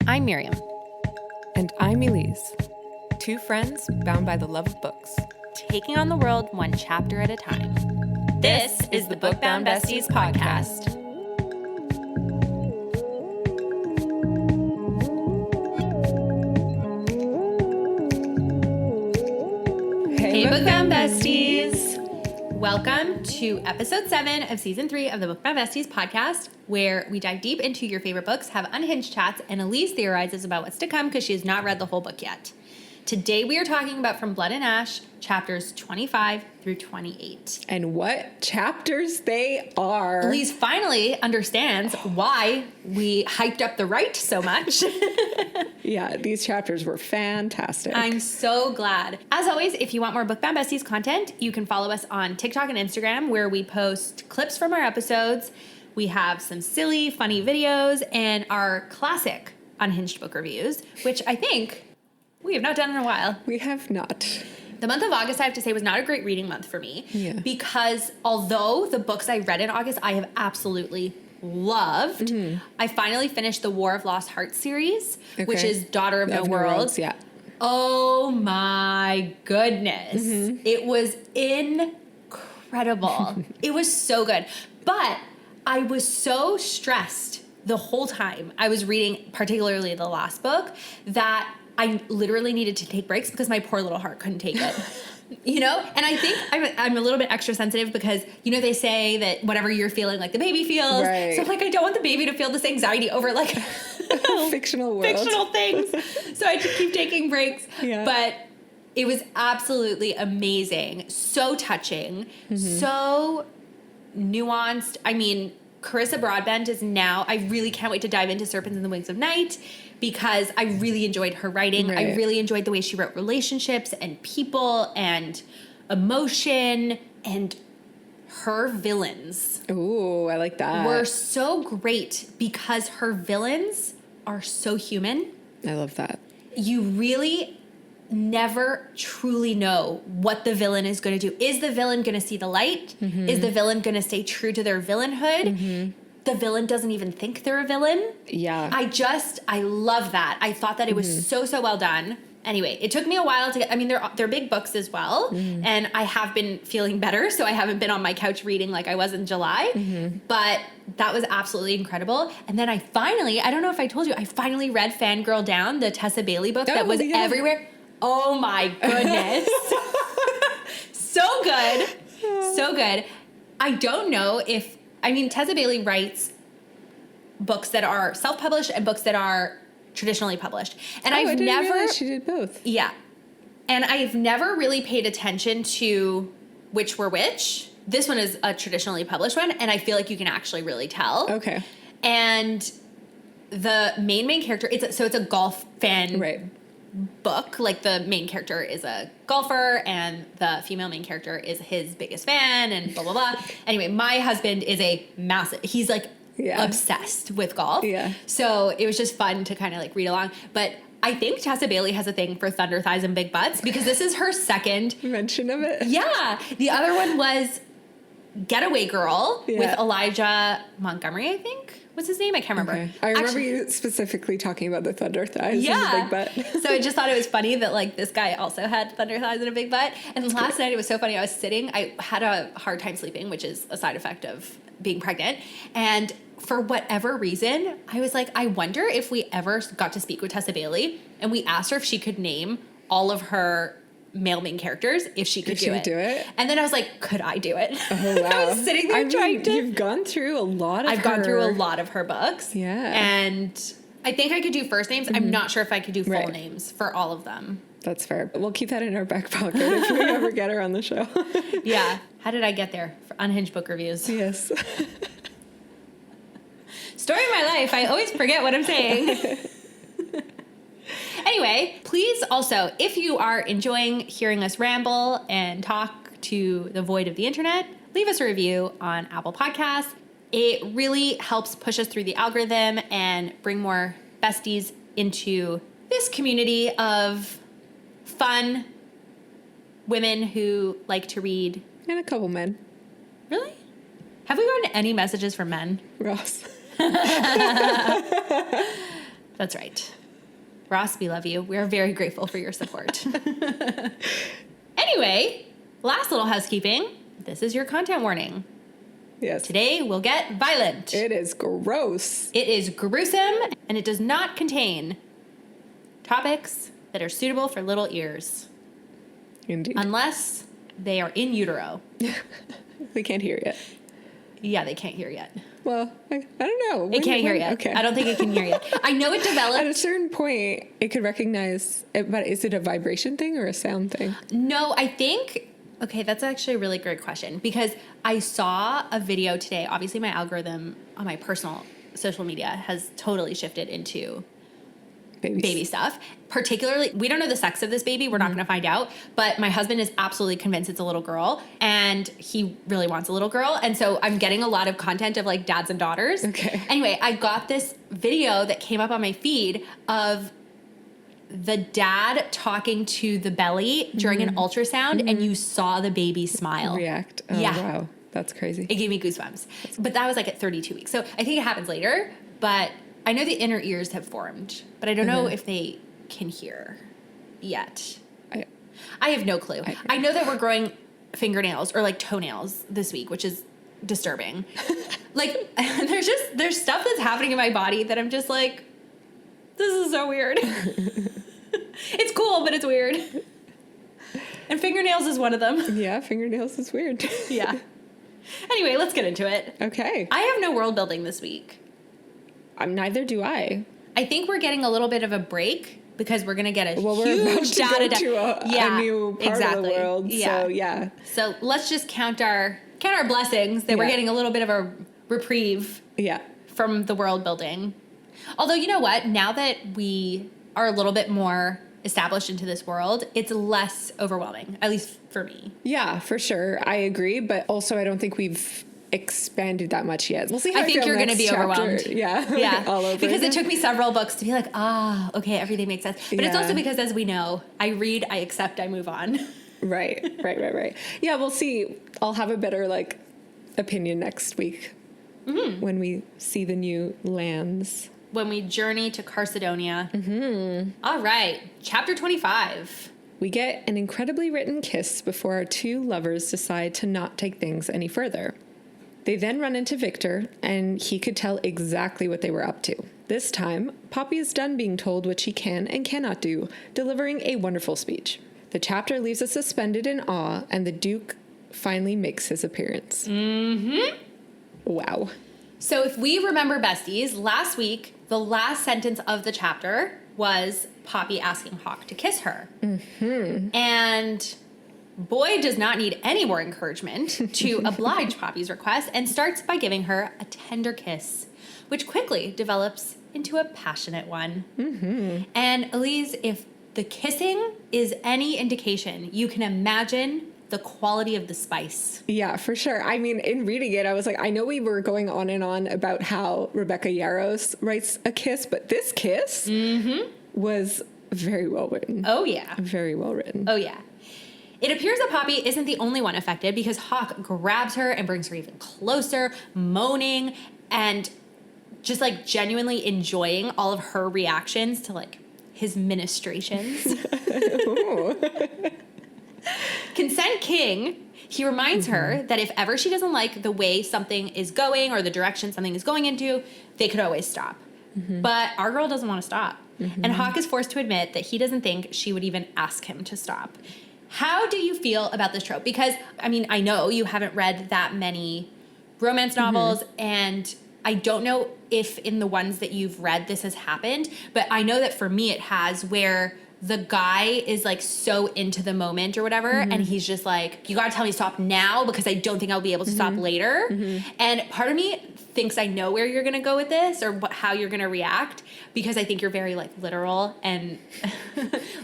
I'm Myriam. And I'm Elyse. Two friends bound by the love of books. Taking on the world one chapter at a time. This is the Book Bound Besties podcast. Hey, Book Bound Besties. Welcome to episode 7 of season 3 of the Book Bound Besties podcast, where we dive deep into your favorite books, have unhinged chats, and Elyse theorizes about what's to come because she has not read the whole book yet. Today we are talking about From Blood and Ash, chapters 25 through 28. And what chapters they are. Elyse finally understands why we hyped up the right so much. Yeah, these chapters were fantastic. I'm so glad. As always, if you want more Book Bound Besties content, you can follow us on TikTok and Instagram, where we post clips from our episodes. We have some silly, funny videos and our classic unhinged book reviews, which I think we have not done in a while. We have not. The month of August, I have to say, was not a great reading month for me. Yeah. Because although the books I read in August, I have absolutely loved. Mm-hmm. I finally finished the War of Lost Hearts series, which is Daughter of No Worlds. Yeah. Oh my goodness. Mm-hmm. It was incredible. It was so good. But I was so stressed the whole time I was reading, particularly the last book, that I literally needed to take breaks because my poor little heart couldn't take it. You know? And I think I'm a little bit extra sensitive because, you know, they say that whatever you're feeling, like the baby feels. Right. So I'm like, I don't want the baby to feel this anxiety over like fictional world. Fictional things. So I just keep taking breaks. Yeah. But it was absolutely amazing. So touching. Mm-hmm. So nuanced. I mean, Carissa Broadbent is now, I really can't wait to dive into Serpents in the Wings of Night because I really enjoyed her writing. Right. I really enjoyed the way she wrote relationships and people and emotion, and her villains. Ooh, I like that. Were so great because her villains are so human. I love that. You really never truly know what the villain is going to do. Is the villain going to see the light? Mm-hmm. Is the villain going to stay true to their villainhood? Mm-hmm. The villain doesn't even think they're a villain. Yeah. I love that. I thought that it was so well done. Anyway, it took me a while to get, I mean, they're big books as well. Mm-hmm. And I have been feeling better, so I haven't been on my couch reading like I was in July. Mm-hmm. But that was absolutely incredible. And then I don't know if I told you, I finally read Fangirl Down, the Tessa Bailey book that was everywhere. Oh my goodness. So good. So good. I don't know if, I mean, Tessa Bailey writes books that are self-published and books that are traditionally published. And I didn't realize she did both. Yeah. And I've never really paid attention to which were which. This one is a traditionally published one, and I feel like you can actually really tell. Okay. And the main character, it's a golf fan book. Like, the main character is a golfer and the female main character is his biggest fan and blah, blah, blah. Anyway, my husband is he's like obsessed with golf. Yeah. So it was just fun to kind of like read along. But I think Tessa Bailey has a thing for thunder thighs and big butts because this is her second mention of it. Yeah. The other one was Getaway Girl with Elijah Montgomery, I think. What's his name? I can't remember. Okay. I remember you specifically talking about the thunder thighs and the big butt. So I just thought it was funny that like this guy also had thunder thighs and a big butt. And last night it was so funny. I had a hard time sleeping, which is a side effect of being pregnant. And for whatever reason, I was like, I wonder if we ever got to speak with Tessa Bailey and we asked her if she could name all of her male main characters, if she could do it. And then I was like, could I do it? Oh, wow. I was sitting there trying to. You've gone through a lot of I've gone through a lot of her books. Yeah. And I think I could do first names. Mm-hmm. I'm not sure if I could do full names for all of them. That's fair. We'll keep that in our back pocket if we ever get her on the show. Yeah. How did I get there? For unhinged book reviews. Yes. Story of my life. I always forget what I'm saying. Anyway, please also, if you are enjoying hearing us ramble and talk to the void of the internet, leave us a review on Apple Podcasts. It really helps push us through the algorithm and bring more besties into this community of fun women who like to read. And a couple men. Really? Have we gotten any messages from men? Ross. That's right. Ross, we love you. We are very grateful for your support. Anyway, last little housekeeping. This is your content warning. Yes. Today we'll get violent. It is gross. It is gruesome, and it does not contain topics that are suitable for little ears. Indeed. Unless they are in utero. We can't hear yet. Yeah, they can't hear yet. Well, I don't know. It can't hear yet. Okay. I don't think it can hear yet. I know it developed. At a certain point, it could recognize it, but is it a vibration thing or a sound thing? No, I think... Okay, that's actually a really great question because I saw a video today. Obviously, my algorithm on my personal social media has totally shifted into baby stuff. Particularly, we don't know the sex of this baby. We're not going to find out. But my husband is absolutely convinced it's a little girl, and he really wants a little girl. And so I'm getting a lot of content of like dads and daughters. Okay. Anyway, I got this video that came up on my feed of the dad talking to the belly during an ultrasound, and you saw the baby smile. React. Oh, Yeah. wow. That's crazy. It gave me goosebumps. But that was like at 32 weeks. So I think it happens later, but I know the inner ears have formed, but I don't know if they can hear yet. I have no clue. I know that we're growing fingernails or like toenails this week, which is disturbing. Like there's stuff that's happening in my body that I'm just like, this is so weird. It's cool, but it's weird. And fingernails is one of them. Yeah, fingernails is weird. Yeah. Anyway, let's get into it. Okay. I have no world building this week. Neither do I. I think we're getting a little bit of a break because we're going to get a Well, we're huge about to data go to a new part of the world. Yeah. So, yeah. So let's just count our blessings that we're getting a little bit of a reprieve from the world building. Although, you know what? Now that we are a little bit more established into this world, it's less overwhelming, at least for me. Yeah, for sure. I agree. But also, I don't think we've expanded that much yet. We'll see how I think feel you're going to be chapter. overwhelmed. Yeah. Yeah. All over because again. it took me several books to be like, okay, everything makes sense. But it's also because, as we know, I read, I accept, I move on. Right. Yeah, we'll see. I'll have a better, opinion next week when we see the new lands. When we journey to Carcedonia. All right. Chapter 25. We get an incredibly written kiss before our two lovers decide to not take things any further. They then run into Vikter, and he could tell exactly what they were up to. This time, Poppy is done being told what she can and cannot do, delivering a wonderful speech. The chapter leaves us suspended in awe, and the Duke finally makes his appearance. Wow. So if we remember besties, last week, the last sentence of the chapter was Poppy asking Hawke to kiss her. And Boy does not need any more encouragement to oblige Poppy's request and starts by giving her a tender kiss, which quickly develops into a passionate one. And Elyse, if the kissing is any indication, you can imagine the quality of the spice. Yeah, for sure. I mean, in reading it, I was like, I know we were going on and on about how Rebecca Yarros writes a kiss, but this kiss was very well written. Oh, yeah. Very well written. Oh, yeah. It appears that Poppy isn't the only one affected because Hawke grabs her and brings her even closer, moaning and just genuinely enjoying all of her reactions to his ministrations. Consent King, he reminds her that if ever she doesn't like the way something is going or the direction something is going into, they could always stop. But our girl doesn't want to stop. And Hawke is forced to admit that he doesn't think she would even ask him to stop. How do you feel about this trope? Because, I know you haven't read that many romance novels, and I don't know if in the ones that you've read this has happened, but I know that for me it has, where the guy is so into the moment or whatever, and he's just you gotta tell me to stop now because I don't think I'll be able to stop later. And part of me thinks I know where you're gonna go with this or how you're gonna react, because I think you're very literal and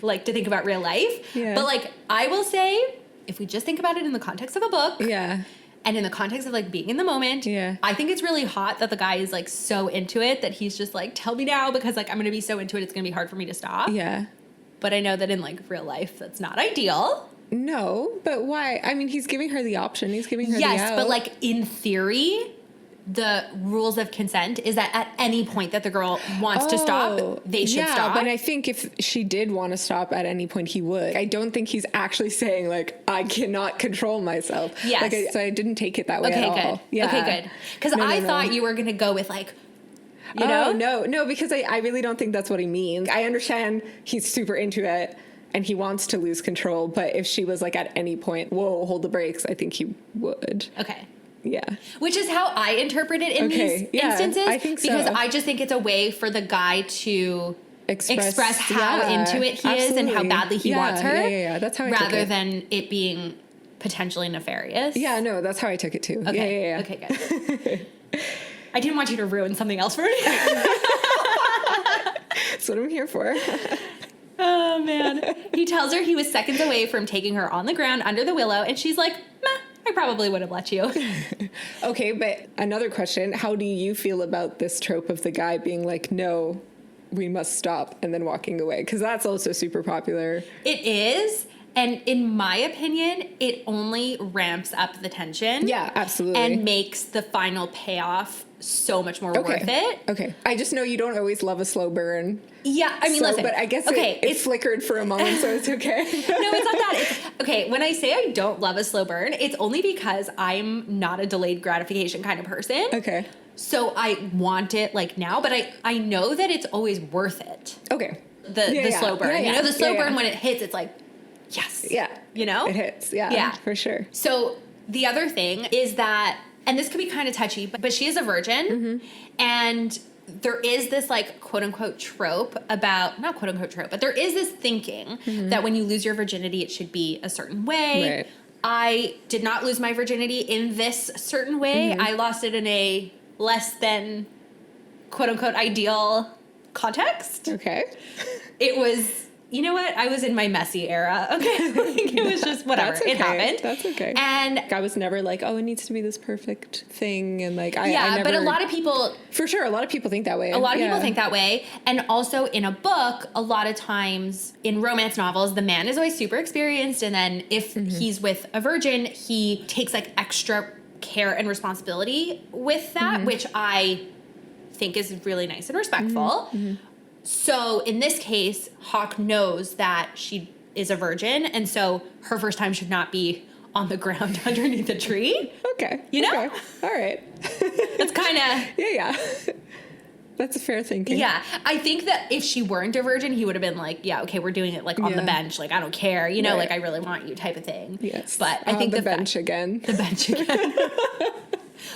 to think about real life. Yeah. But I will say, if we just think about it in the context of a book, and in the context of being in the moment, I think it's really hot that the guy is so into it that he's just tell me now because I'm gonna be so into it it's gonna be hard for me to stop. Yeah. But I know that in real life that's not ideal. No, but why? He's giving her the option. He's giving her the out. But in theory, the rules of consent is that at any point that the girl wants to stop, they should stop. Yeah, but I think if she did want to stop at any point, he would. I don't think he's actually saying, like, I cannot control myself. Yes. Like, so I didn't take it that way at all. Good. Yeah. Okay, good. Because I thought you were going to go with, like, you know? No, because I really don't think that's what he means. I understand he's super into it and he wants to lose control, but if she was, like, at any point, whoa, hold the brakes, I think he would. Okay. Yeah. Which is how I interpret it in these instances. I think so. Because I just think it's a way for the guy to express how into it he is and how badly he wants her. Yeah. That's how I took it. Rather than it being potentially nefarious. Yeah, no, that's how I took it too. Okay. Yeah. Okay, good. I didn't want you to ruin something else for me. That's what I'm here for. Oh, man. He tells her he was seconds away from taking her on the ground under the willow, and she's like, meh, I probably would have let you. Okay, but another question. How do you feel about this trope of the guy being like, no, we must stop, and then walking away? Because that's also super popular. It is. And in my opinion, it only ramps up the tension. Yeah, absolutely. And makes the final payoff so much more worth it. Okay. I just know you don't always love a slow burn. Yeah, I mean, listen. But I guess it flickered for a moment, so it's okay. No, it's not that. Okay, when I say I don't love a slow burn, it's only because I'm not a delayed gratification kind of person. Okay. So I want it, like, now, but I know that it's always worth it. Okay. The slow burn. Yeah. You know, the slow burn, when it hits, it's like, yes. Yeah. You know? It hits. Yeah. For sure. So the other thing is that, and this could be kind of touchy, but she is a virgin, and there is this, like, quote unquote trope about, not quote unquote trope, but there is this thinking that when you lose your virginity, it should be a certain way. Right. I did not lose my virginity in this certain way. I lost it in a less than quote unquote ideal context. Okay. It was, you know what? I was in my messy era. Okay. Like, it was just whatever. That's okay. It happened. That's okay. And I was never like, oh, it needs to be this perfect thing. And like, I never, but a lot of people, for sure, a lot of people think that way. A lot of people think that way. And also in a book, a lot of times in romance novels, the man is always super experienced. And then if he's with a virgin, he takes, like, extra care and responsibility with that, which I think is really nice and respectful. So in this case, Hawk knows that she is a virgin, and so her first time should not be on the ground underneath a tree. Okay. You know? Okay. All right. That's kind of... Yeah. That's a fair thinking. Yeah. I think that if she weren't a virgin, he would have been like, yeah, okay, we're doing it, like, on the bench. Like, I don't care. You know, like, I really want you type of thing. Yes. But I think the bench again. The bench again.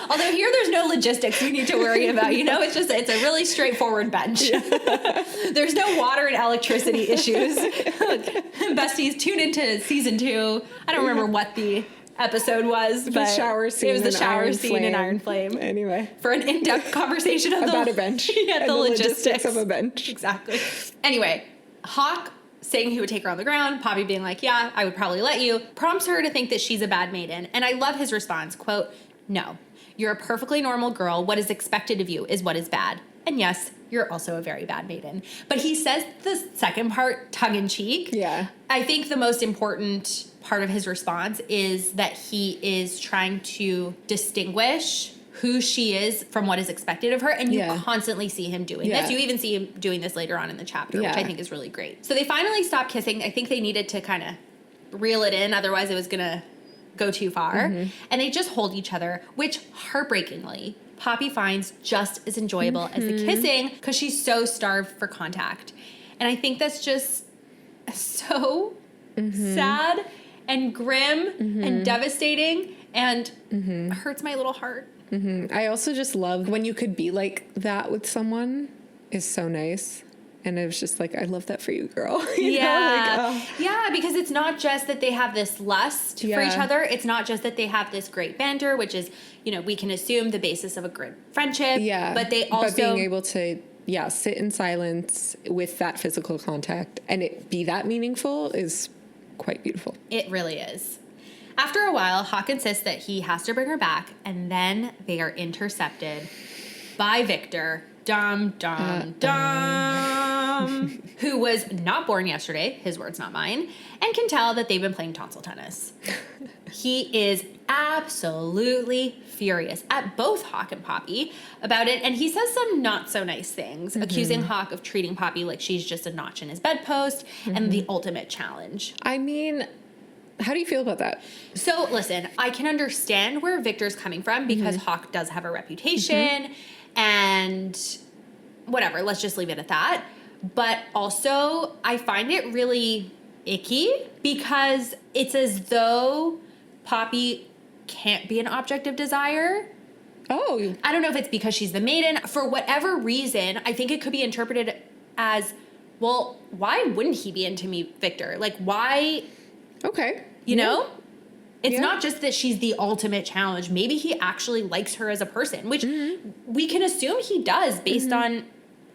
Although here there's no logistics we need to worry about, you know? It's a really straightforward bench. There's no water and electricity issues. Besties, tune into season 2. I don't remember what the episode was, but the shower scene. It was the shower scene in Iron Flame. Anyway. For an in-depth conversation of about a bench. Yeah, the logistics of a bench. Exactly. Anyway, Hawk saying he would take her on the ground, Poppy being like, yeah, I would probably let you, prompts her to think that she's a bad maiden. And I love his response, quote, no. You're a perfectly normal girl. What is expected of you is what is bad. And yes, you're also a very bad maiden. But he says the second part tongue-in-cheek. Yeah. I think the most important part of his response is that he is trying to distinguish who she is from what is expected of her. And you constantly see him doing this. You even see him doing this later on in the chapter, which I think is really great. So they finally stop kissing. I think they needed to kind of reel it in. Otherwise, it was going to go too far. And they just hold each other, which heartbreakingly Poppy finds just as enjoyable as the kissing because she's so starved for contact. And I think that's just so sad and grim and devastating and hurts my little heart. I also just love when you could be like that with someone is so nice. And it was just like, I love that for you, girl. You know? Like, yeah, because it's not just that they have this lust for each other. It's not just that they have this great banter, which is, you know, we can assume the basis of a good friendship. Yeah. But they also... But being able to, sit in silence with that physical contact and it be that meaningful is quite beautiful. It really is. After a while, Hawk insists that he has to bring her back, and then they are intercepted by Vikter. Dum, dum, dum. who was not born yesterday, his words, not mine, and can tell that they've been playing tonsil tennis. He is absolutely furious at both Hawk and Poppy about it, and he says some not so nice things, accusing Hawk of treating Poppy like she's just a notch in his bedpost and the ultimate challenge. I mean, how do you feel about that? So, listen, I can understand where Vikter's coming from because Hawk does have a reputation and whatever, let's just leave it at that. But also, I find it really icky because it's as though Poppy can't be an object of desire. Oh. I don't know if it's because she's the maiden. For whatever reason, I think it could be interpreted as, well, why wouldn't he be into me, Vikter? Like, why? Okay. You know? It's not just that she's the ultimate challenge. Maybe he actually likes her as a person, which we can assume he does based on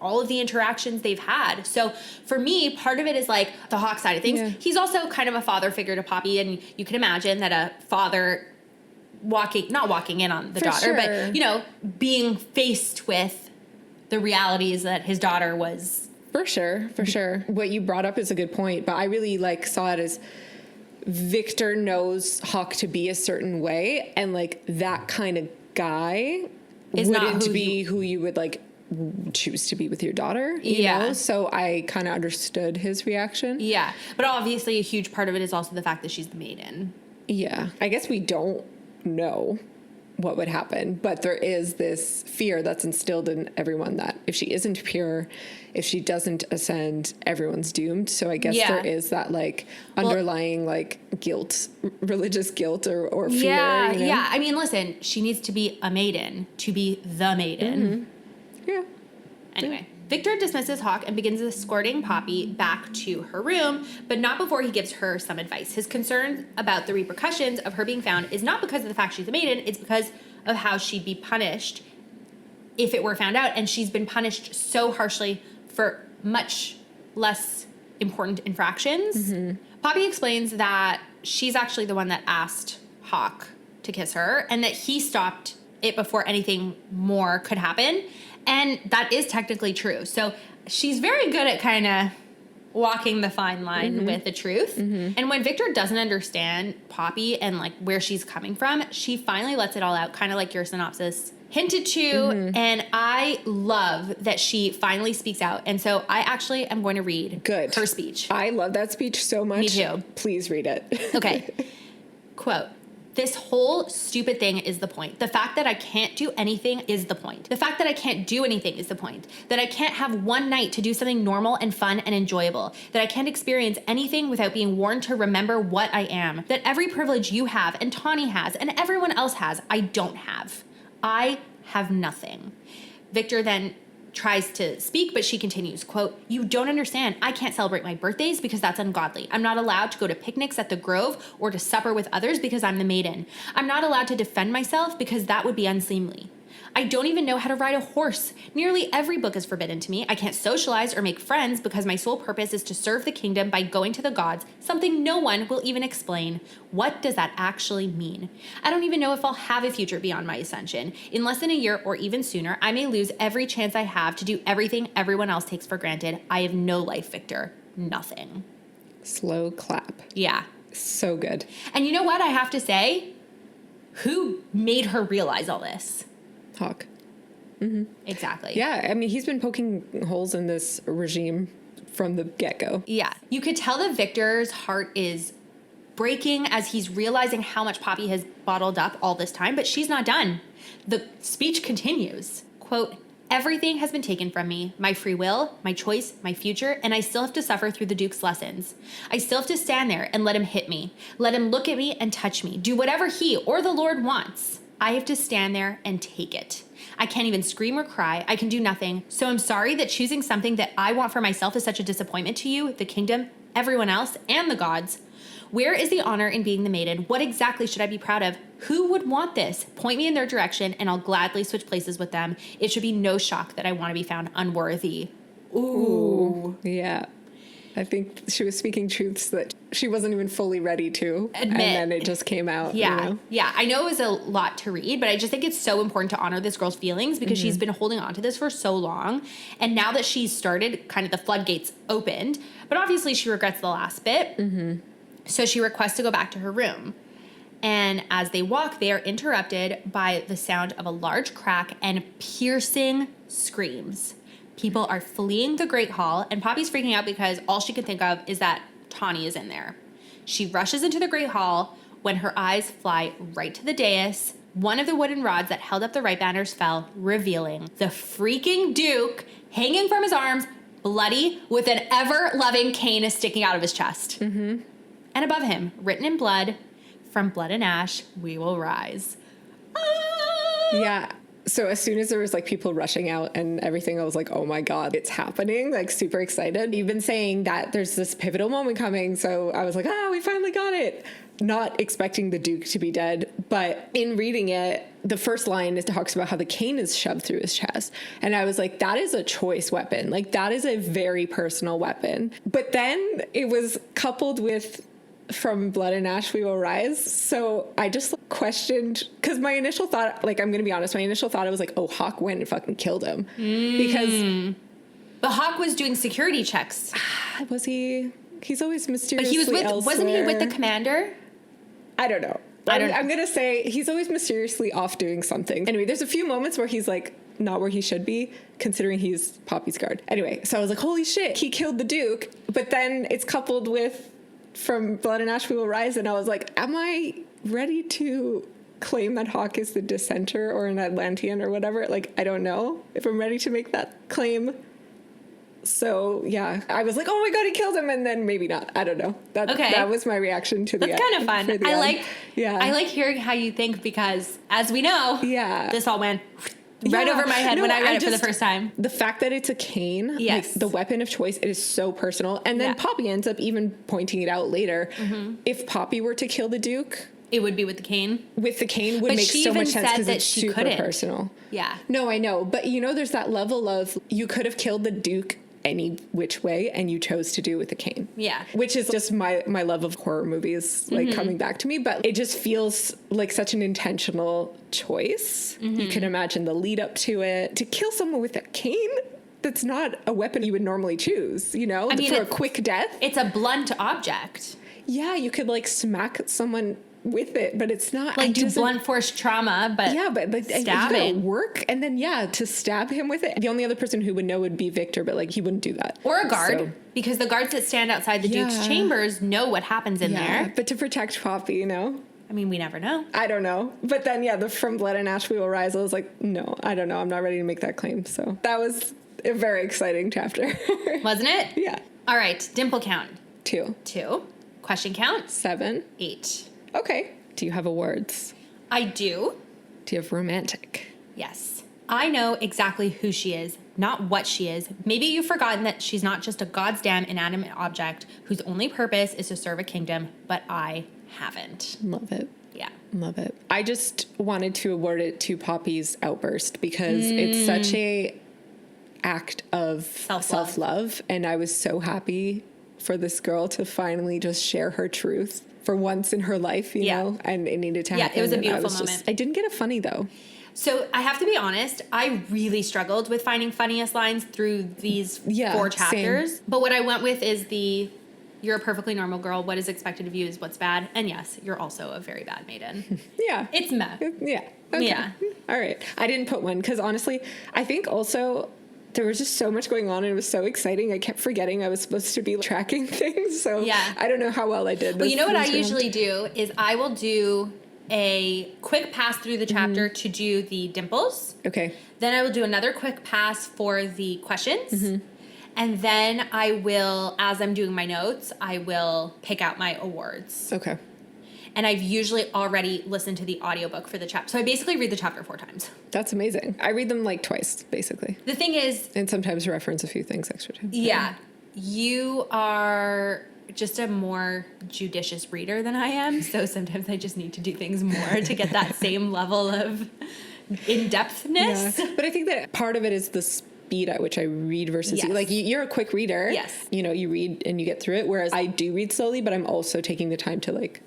all of the interactions they've had. So for me, part of it is like the Hawk side of things. Yeah. He's also kind of a father figure to Poppy, and you can imagine that a father not walking in on the daughter, but, you know, being faced with the realities that his daughter was. For sure. What you brought up is a good point, but I really saw it as Vikter knows Hawk to be a certain way, and that kind of guy wouldn't be who you would choose to be with your daughter, you know? So I kind of understood his reaction. Yeah. But obviously a huge part of it is also the fact that she's the maiden. Yeah. I guess we don't know what would happen, but there is this fear that's instilled in everyone that if she isn't pure, if she doesn't ascend, everyone's doomed. So I guess there is that underlying guilt, religious guilt or fear. Yeah, you know? yeah. I mean, listen, she needs to be a maiden to be the maiden. Yeah. Anyway, Vikter dismisses Hawk and begins escorting Poppy back to her room, but not before he gives her some advice. His concern about the repercussions of her being found is not because of the fact she's a maiden, it's because of how she'd be punished if it were found out, and she's been punished so harshly for much less important infractions. Poppy explains that she's actually the one that asked Hawk to kiss her, and that he stopped it before anything more could happen. And that is technically true. So she's very good at kind of walking the fine line with the truth. And when Vikter doesn't understand Poppy and where she's coming from, she finally lets it all out, kind of like your synopsis hinted to. And I love that she finally speaks out. And so I actually am going to read her speech. I love that speech so much. Me too. Please read it. Okay. Quote. This whole stupid thing is the point. The fact that I can't do anything is the point. The fact that I can't do anything is the point. That I can't have one night to do something normal and fun and enjoyable. That I can't experience anything without being warned to remember what I am. That every privilege you have and Tawny has and everyone else has, I don't have. I have nothing. Vikter then tries to speak, but she continues, quote, "You don't understand. I can't celebrate my birthdays because that's ungodly. I'm not allowed to go to picnics at the Grove or to supper with others because I'm the maiden. I'm not allowed to defend myself because that would be unseemly. I don't even know how to ride a horse. Nearly every book is forbidden to me. I can't socialize or make friends because my sole purpose is to serve the kingdom by going to the gods, something no one will even explain. What does that actually mean? I don't even know if I'll have a future beyond my ascension. In less than a year or even sooner, I may lose every chance I have to do everything everyone else takes for granted. I have no life, Vikter. Nothing." Slow clap. Yeah. So good. And you know what I have to say? Who made her realize all this? Hawk. Exactly. Yeah, I mean, he's been poking holes in this regime from the get-go. Yeah. You could tell that Vikter's heart is breaking as he's realizing how much Poppy has bottled up all this time, but she's not done. The speech continues. Quote, "Everything has been taken from me, my free will, my choice, my future, and I still have to suffer through the Duke's lessons. I still have to stand there and let him hit me, let him look at me and touch me, do whatever he or the Lord wants. I have to stand there and take it. I can't even scream or cry. I can do nothing. So I'm sorry that choosing something that I want for myself is such a disappointment to you, the kingdom, everyone else, and the gods. Where is the honor in being the maiden? What exactly should I be proud of? Who would want this? Point me in their direction, and I'll gladly switch places with them. It should be no shock that I want to be found unworthy." Ooh. Yeah. I think she was speaking truths that she wasn't even fully ready to admit. And then it just came out. Yeah. You know? Yeah. I know it was a lot to read, but I just think it's so important to honor this girl's feelings because she's been holding on to this for so long. And now that she's started, kind of the floodgates opened, but obviously she regrets the last bit. So she requests to go back to her room. And as they walk, they are interrupted by the sound of a large crack and piercing screams. People are fleeing the Great Hall, and Poppy's freaking out because all she can think of is that Tawny is in there. She rushes into the Great Hall when her eyes fly right to the dais. One of the wooden rods that held up the right banners fell, revealing the freaking Duke hanging from his arms, bloody, with an ever-loving cane sticking out of his chest. And above him, written in blood, "From blood and ash, we will rise." Yeah. So as soon as there was like people rushing out and everything, I was like, oh my God, it's happening. Like super excited. You've been saying that there's this pivotal moment coming. So I was like, we finally got it. Not expecting the Duke to be dead. But in reading it, the first line is talks about how the cane is shoved through his chest. And I was like, that is a choice weapon. Like that is a very personal weapon. But then it was coupled with "From blood and ash we will rise." So I just questioned, because my initial thought, like I'm going to be honest, my initial thought I was like, oh, Hawk went and fucking killed him. Because... But Hawk was doing security checks. Was he? He's always mysteriously But he was with, elsewhere. wasn't he with the commander? I don't know. I'm going to say he's always mysteriously off doing something. Anyway, there's a few moments where he's like not where he should be, considering he's Poppy's guard. Anyway, so I was like, holy shit, he killed the Duke. But then it's coupled with "From blood and ash we will rise," and I was like, am I ready to claim that Hawk is the dissenter or an Atlantean or whatever? Like, I don't know if I'm ready to make that claim. So yeah, I was like, oh my God, he killed him, and then maybe not. I don't know. That was my reaction to the end. That's kind of fun. I like hearing how you think, because as we know, this all went right over my head when I read it for the first time. The fact that it's a cane, yes, like the weapon of choice, it is so personal. And then Poppy ends up even pointing it out later. If Poppy were to kill the Duke, it would be with the cane. With the cane would make so much sense because it's super personal. Yeah. No, I know. But you know, there's that level of you could have killed the Duke any which way, and you chose to do with the cane. Yeah. Which is just my love of horror movies, like coming back to me. But it just feels like such an intentional choice. You can imagine the lead up to it. To kill someone with a cane, that's not a weapon you would normally choose, you know? I mean, for a quick death. It's a blunt object. Yeah, you could like smack someone with it, but it's not like do blunt force trauma, but stabbing work. And then to stab him with it, the only other person who would know would be Vikter, but like he wouldn't do that, or a guard, because the guards that stand outside the Duke's chambers know what happens in there. But to protect Poppy, you know, I mean, we never know. I don't know. But then the "From blood and ash we will rise," I was like, no, I don't know, I'm not ready to make that claim. So that was a very exciting chapter. Wasn't it? Yeah. All right, dimple count 2. Question count 7. 8. Okay. Do you have awards? I do. Do you have romantic? Yes. I know exactly who she is, not what she is. Maybe you've forgotten that she's not just a goddamn inanimate object whose only purpose is to serve a kingdom, but I haven't. Love it. Yeah. Love it. I just wanted to award it to Poppy's outburst because it's such a act of self-love. And I was so happy for this girl to finally just share her truth for once in her life, you know, and it needed to happen. Yeah, it was a beautiful moment. I didn't get a funny though. So I have to be honest, I really struggled with finding funniest lines through these 4 chapters. Same. But what I went with is "You're a perfectly normal girl. What is expected of you is what's bad. And yes, you're also a very bad maiden." Yeah. It's meh. Yeah. Okay. Yeah. All right. I didn't put one because honestly, I think also there was just so much going on and it was so exciting. I kept forgetting I was supposed to be tracking things. So I don't know how well I did. Well, you know what I usually do is I will do a quick pass through the chapter to do the dimples. Okay. Then I will do another quick pass for the questions. And then I will, as I'm doing my notes, I will pick out my awards. Okay. And I've usually already listened to the audiobook for the chapter. So I basically read the chapter 4 times. That's amazing. I read them like twice, basically. The thing is... And sometimes reference a few things extra time. Yeah. You are just a more judicious reader than I am. So sometimes I just need to do things more to get that same level of in-depthness. Yeah. But I think that part of it is the speed at which I read versus Yes. you. Like, you're a quick reader. Yes. You know, you read and you get through it, whereas I do read slowly, but I'm also taking the time to, like,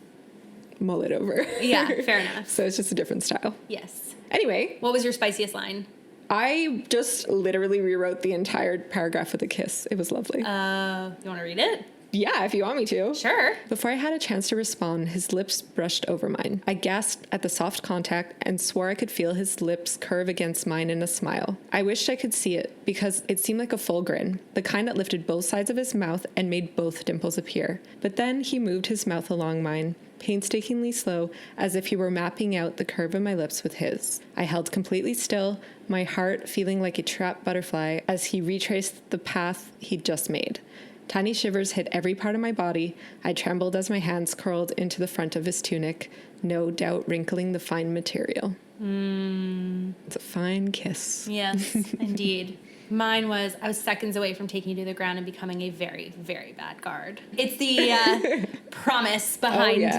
mull it over. Yeah, fair enough. So it's just a different style. Yes. Anyway, What was your spiciest line? I just literally rewrote the entire paragraph with a kiss. It was lovely. You want to read it? Yeah, if you want me to. Sure. Before I had a chance to respond, his lips brushed over mine. I gasped at the soft contact and swore I could feel his lips curve against mine in a smile. I wished I could see it, because it seemed like a full grin, the kind that lifted both sides of his mouth and made both dimples appear. But then he moved his mouth along mine, painstakingly slow, as if he were mapping out the curve of my lips with his. I held completely still, my heart feeling like a trapped butterfly as he retraced the path he'd just made. Tiny shivers hit every part of my body. I trembled as my hands curled into the front of his tunic, no doubt wrinkling the fine material. It's a fine kiss. Yes, indeed. Mine was, I was seconds away from taking you to the ground and becoming a very, very bad guard. It's the promise behind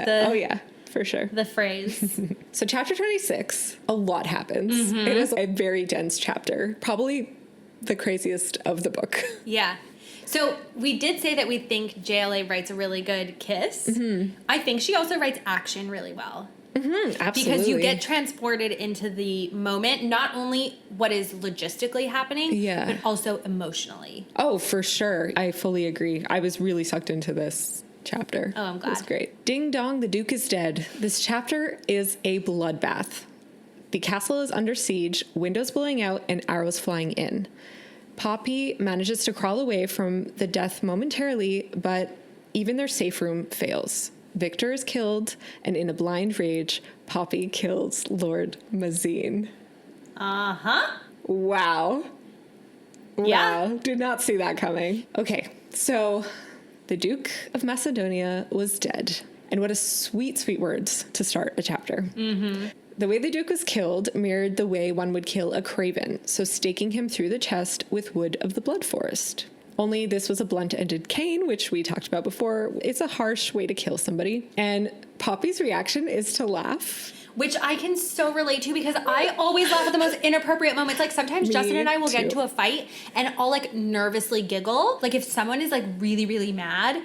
for sure. the phrase. So chapter 26, a lot happens. It is a very dense chapter. Probably the craziest of the book. Yeah. So we did say that we think JLA writes a really good kiss. I think she also writes action really well. Absolutely. Because you get transported into the moment, not only what is logistically happening, but also emotionally. Oh, for sure. I fully agree. I was really sucked into this chapter. Oh, I'm glad. It was great. Ding dong, the Duke is dead. This chapter is a bloodbath. The castle is under siege, windows blowing out, and arrows flying in. Poppy manages to crawl away from the death momentarily, but even their safe room fails. Vikter is killed, and in a blind rage, Poppy kills Lord Mazeen. Uh-huh. Wow. Yeah. Wow. Did not see that coming. Okay, so the Duke of Macedonia was dead. And what a sweet, sweet words to start a chapter. The way the Duke was killed mirrored the way one would kill a craven, so staking him through the chest with wood of the blood forest. Only this was a blunt-ended cane, which we talked about before. It's a harsh way to kill somebody. And Poppy's reaction is to laugh. Which I can so relate to, because I always laugh at the most inappropriate moments. Like, sometimes Justin and I will get into a fight and I'll, like, nervously giggle. Like, if someone is, like, really, really mad,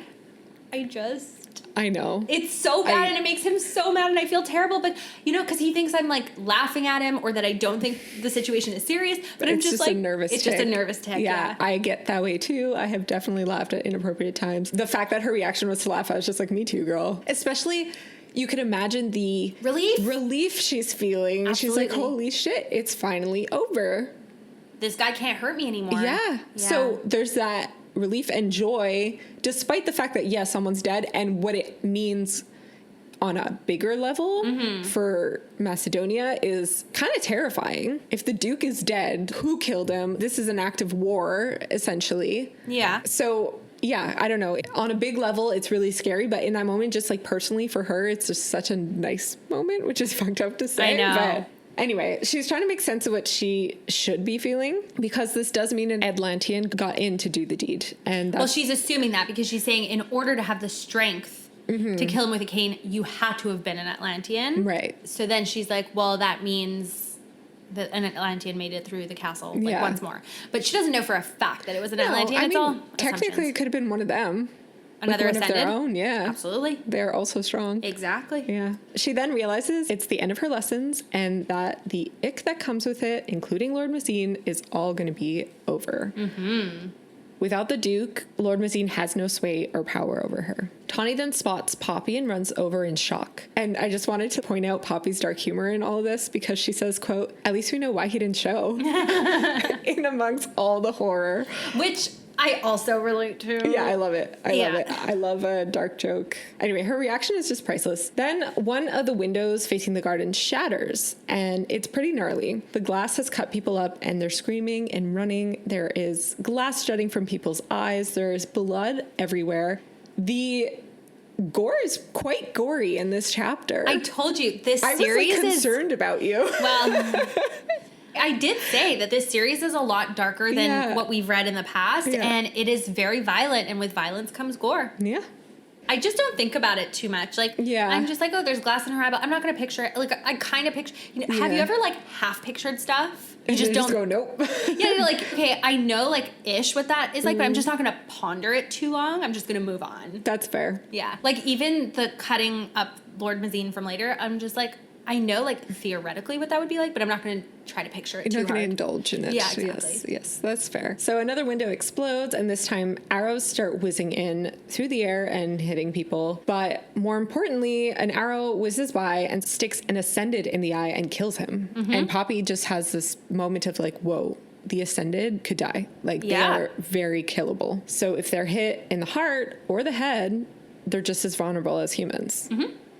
I know. It's so bad, and it makes him so mad, and I feel terrible. But, you know, because he thinks I'm, like, laughing at him, or that I don't think the situation is serious. But I'm just like, a nervous tick. It's just a nervous tick, yeah. I get that way, too. I have definitely laughed at inappropriate times. The fact that her reaction was to laugh, I was just like, me too, girl. Especially, you can imagine the relief she's feeling. Absolutely. She's like, holy shit, it's finally over. This guy can't hurt me anymore. Yeah. So there's that relief and joy, despite the fact that, yes, someone's dead, and what it means on a bigger level for Macedonia is kind of terrifying. If the Duke is dead, who killed him? This is an act of war, essentially. Yeah. So, yeah, I don't know. On a big level, it's really scary, but in that moment, just like personally for her, it's just such a nice moment, which is fucked up to say. I know. But anyway, she's trying to make sense of what she should be feeling, because this does mean an Atlantean got in to do the deed. And well, she's assuming that, because she's saying in order to have the strength to kill him with a cane, you had to have been an Atlantean. Right. So then she's like, well, that means that an Atlantean made it through the castle once more. But she doesn't know for a fact that it was an Atlantean. I It's mean, all technically it could have been one of them. Another one ascended? of their own, yeah. Absolutely. They're also strong. Exactly. Yeah. She then realizes it's the end of her lessons, and that the ick that comes with it, including Lord Mazeen, is all going to be over. Without the Duke, Lord Mazeen has no sway or power over her. Tawny then spots Poppy and runs over in shock. And I just wanted to point out Poppy's dark humor in all of this, because she says, quote, "At least we know why he didn't show." In amongst all the horror. Which I also relate to. Yeah, I love it. I love it. I love a dark joke. Anyway, her reaction is just priceless. Then one of the windows facing the garden shatters, and it's pretty gnarly. The glass has cut people up, and they're screaming and running. There is glass jutting from people's eyes. There's blood everywhere. The gore is quite gory in this chapter. I told you, this series I was concerned about you. Well, I did say that this series is a lot darker than what we've read in the past, and it is very violent, and with violence comes gore. Yeah. I just don't think about it too much. Like, I'm just like, oh, there's glass in her eye, but I'm not going to picture it. Like, I kind of picture, have you ever, like, half pictured stuff? You just don't go, nope. Yeah, you're like, okay, I know, like, ish what that is like, but I'm just not going to ponder it too long. I'm just going to move on. That's fair. Yeah. Like, even the cutting up Lord Mazeen from later, I'm just like, I know, like, theoretically what that would be like, but I'm not going to try to picture it too hard. You're not going to indulge in it. Yeah, exactly. Yes, that's fair. So another window explodes, and this time arrows start whizzing in through the air and hitting people. But more importantly, an arrow whizzes by and sticks an Ascended in the eye and kills him. And Poppy just has this moment of like, whoa, the Ascended could die. Like, they are very killable. So if they're hit in the heart or the head, they're just as vulnerable as humans.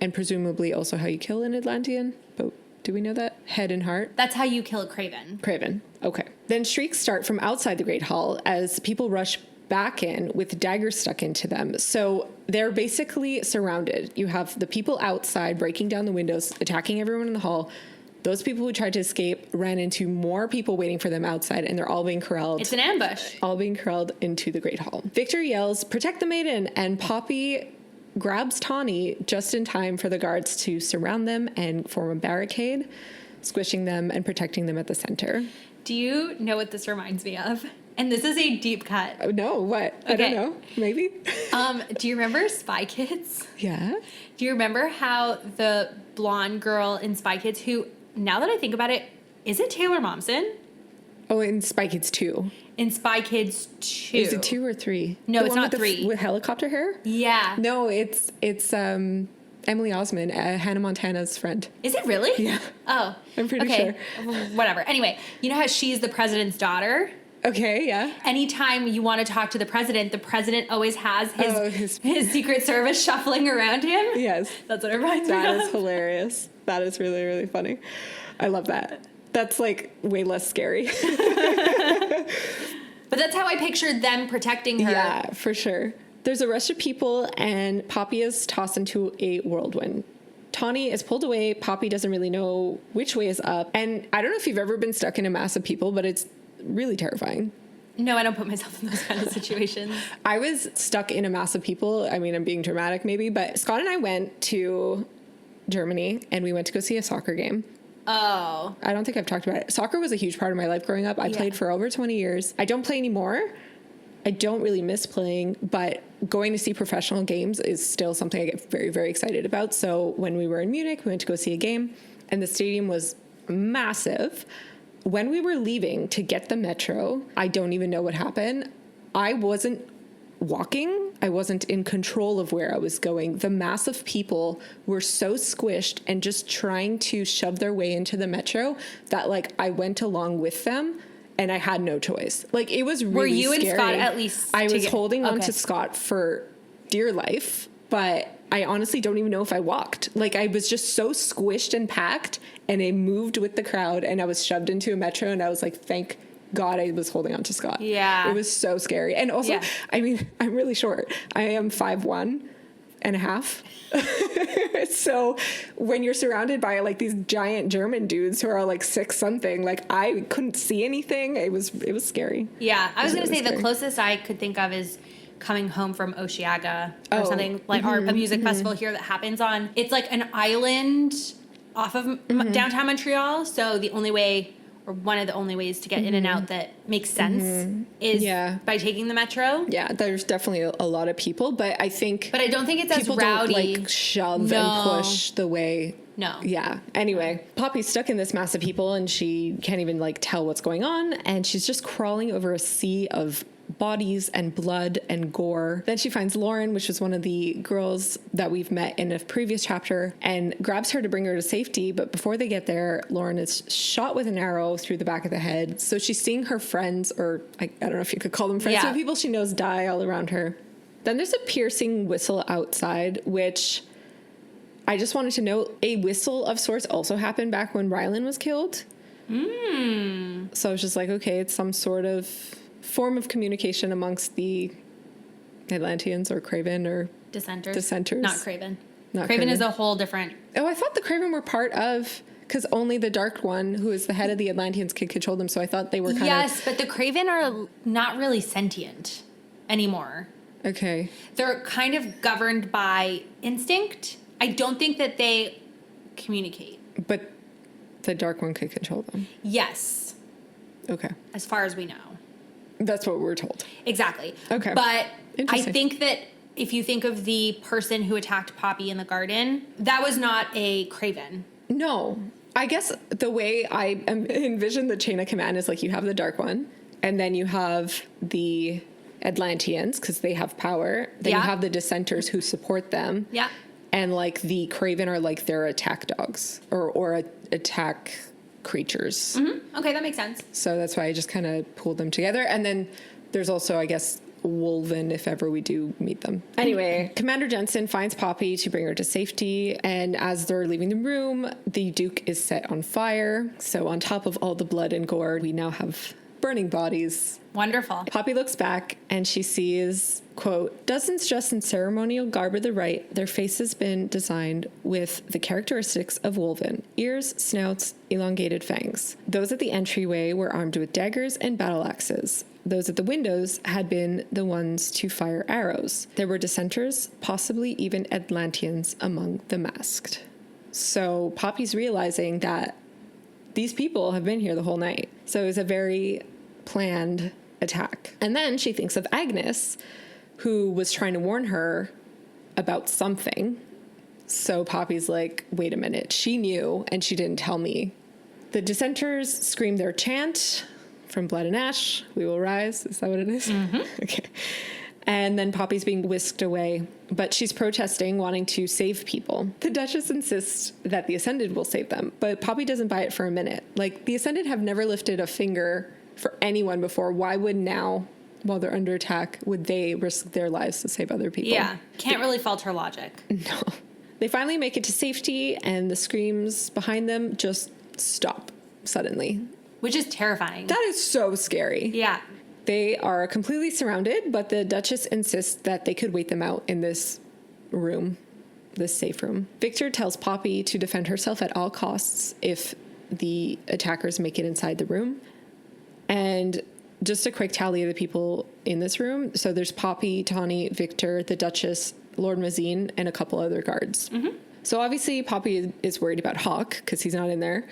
And presumably also how you kill an Atlantean. But do we know that? Head and heart? That's how you kill a Craven. Craven. Okay. Then shrieks start from outside the Great Hall as people rush back in with daggers stuck into them. So they're basically surrounded. You have the people outside breaking down the windows, attacking everyone in the hall. Those people who tried to escape ran into more people waiting for them outside, and they're all being corralled. It's an ambush. All being corralled into the Great Hall. Vikter yells, "Protect the maiden," and Poppy grabs Tawny just in time for the guards to surround them and form a barricade, squishing them and protecting them at the center. Do you know what this reminds me of? And this is a deep cut. Oh, no, what? I don't know. Maybe? Do you remember Spy Kids? Yeah. Do you remember how the blonde girl in Spy Kids, who, now that I think about it, is it Taylor Momsen? Oh, in Spy Kids 2. In Spy Kids 2. Is it 2 or 3? No, the it's one not with 3. With helicopter hair? Yeah. No, it's Emily Osmond, Hannah Montana's friend. Is it really? Yeah. Oh. I'm pretty sure. sure. Whatever. Anyway, you know how she's the president's daughter? Okay, yeah. Anytime you want to talk to the president always has his Secret Service shuffling around him. Yes. That's what it reminds me of. That is hilarious. That is really, really funny. I love that. That's like way less scary. But that's how I pictured them protecting her. Yeah, for sure. There's a rush of people, and Poppy is tossed into a whirlwind. Tawny is pulled away. Poppy doesn't really know which way is up. And I don't know if you've ever been stuck in a mass of people, but it's really terrifying. No, I don't put myself in those kind of situations. I was stuck in a mass of people. I mean, I'm being dramatic maybe, but Scott and I went to Germany, and we went to go see a soccer game. Oh. I don't think I've talked about it. Soccer was a huge part of my life growing up. I played for over 20 years. I don't play anymore. I don't really miss playing, but going to see professional games is still something I get very, very excited about. So when we were in Munich, we went to go see a game, and the stadium was massive. When we were leaving to get the metro, I don't even know what happened. I wasn't walking. I wasn't in control of where I was going. The mass of people were so squished and just trying to shove their way into the metro that, like, I went along with them and I had no choice. Like, it was really Were you scary. and Scott at least I was holding on okay. to Scott for dear life, but I honestly don't even know if I walked. Like, I was just so squished and packed, and I moved with the crowd, and I was shoved into a metro, and I was like, thank God I was holding on to Scott. Yeah. It was so scary. And also, I mean, I'm really short. I am 5'1.5". So when you're surrounded by like these giant German dudes who are like 6 something, like I couldn't see anything. It was scary. Yeah. I was going to say scary. the closest I could think of is coming home from Oceaga or something like a music festival here that happens on, it's like an island off of downtown Montreal. So the only way, or one of the only ways to get in and out that makes sense is by taking the metro. Yeah, there's definitely a lot of people, but I think... But I don't think it's as people rowdy. Don't, like, shove and push the way... No. Yeah. Anyway, Poppy's stuck in this mass of people, and she can't even, like, tell what's going on, and she's just crawling over a sea of bodies and blood and gore. Then she finds Lauren, which was one of the girls that we've met in a previous chapter, and grabs her to bring her to safety. But before they get there, Lauren is shot with an arrow through the back of the head. So she's seeing her friends, or I don't know if you could call them friends, but people she knows die all around her. Then there's a piercing whistle outside, which I just wanted to note, a whistle of sorts also happened back when Rylan was killed. So I was just like, okay, it's some sort of form of communication amongst the Atlanteans or Craven or dissenters. Not Craven. Not Craven is a whole different... Oh, I thought the Craven were part of... Because only the Dark One, who is the head of the Atlanteans, could control them. So I thought they were kind of... Yes, but the Craven are not really sentient anymore. Okay. They're kind of governed by instinct. I don't think that they communicate. But the Dark One could control them. Yes. Okay. as far as we know. That's what we're told. Exactly. Okay. But I Interesting. think that if you think of the person who attacked Poppy in the garden, that was not a craven. No. I guess the way I envision the chain of command is like you have the Dark One, and then you have the Atlanteans, because they have power. Then you have the dissenters who support them. Yeah. And like the craven are like their attack dogs or attack creatures. Mm-hmm. Okay, that makes sense. So that's why I just kind of pulled them together. And then there's also, I guess, Wolven if ever we do meet them. Anyway, Commander Jensen finds Poppy to bring her to safety. And as they're leaving the room, the Duke is set on fire. So on top of all the blood and gore, we now have burning bodies. Wonderful. Poppy looks back and she sees, quote, dozens dressed in ceremonial garb of the rite, their faces been designed with the characteristics of Wolven: ears, snouts, elongated fangs. Those at the entryway were armed with daggers and battle axes. Those at the windows had been the ones to fire arrows. There were dissenters, possibly even Atlanteans among the masked. So Poppy's realizing that these people have been here the whole night. So it was a very planned attack. And then she thinks of Agnes, who was trying to warn her about something. So Poppy's like, wait a minute, she knew and she didn't tell me. The dissenters scream their chant, from blood and ash, we will rise. Is that what it is? Mm-hmm. Okay. And then Poppy's being whisked away, but she's protesting, wanting to save people. The Duchess insists that the Ascended will save them, but Poppy doesn't buy it for a minute. Like, the Ascended have never lifted a finger for anyone before. Why would now, while they're under attack, would they risk their lives to save other people? Yeah. Can't really fault her logic. No. They finally make it to safety, and the screams behind them just stop suddenly. Which is terrifying. That is so scary. Yeah. They are completely surrounded, but the Duchess insists that they could wait them out in this room, this safe room. Vikter tells Poppy to defend herself at all costs if the attackers make it inside the room. And just a quick tally of the people in this room. So there's Poppy, Tawny, Vikter, the Duchess, Lord Mazeen, and a couple other guards. Mm-hmm. So obviously Poppy is worried about Hawk because he's not in there.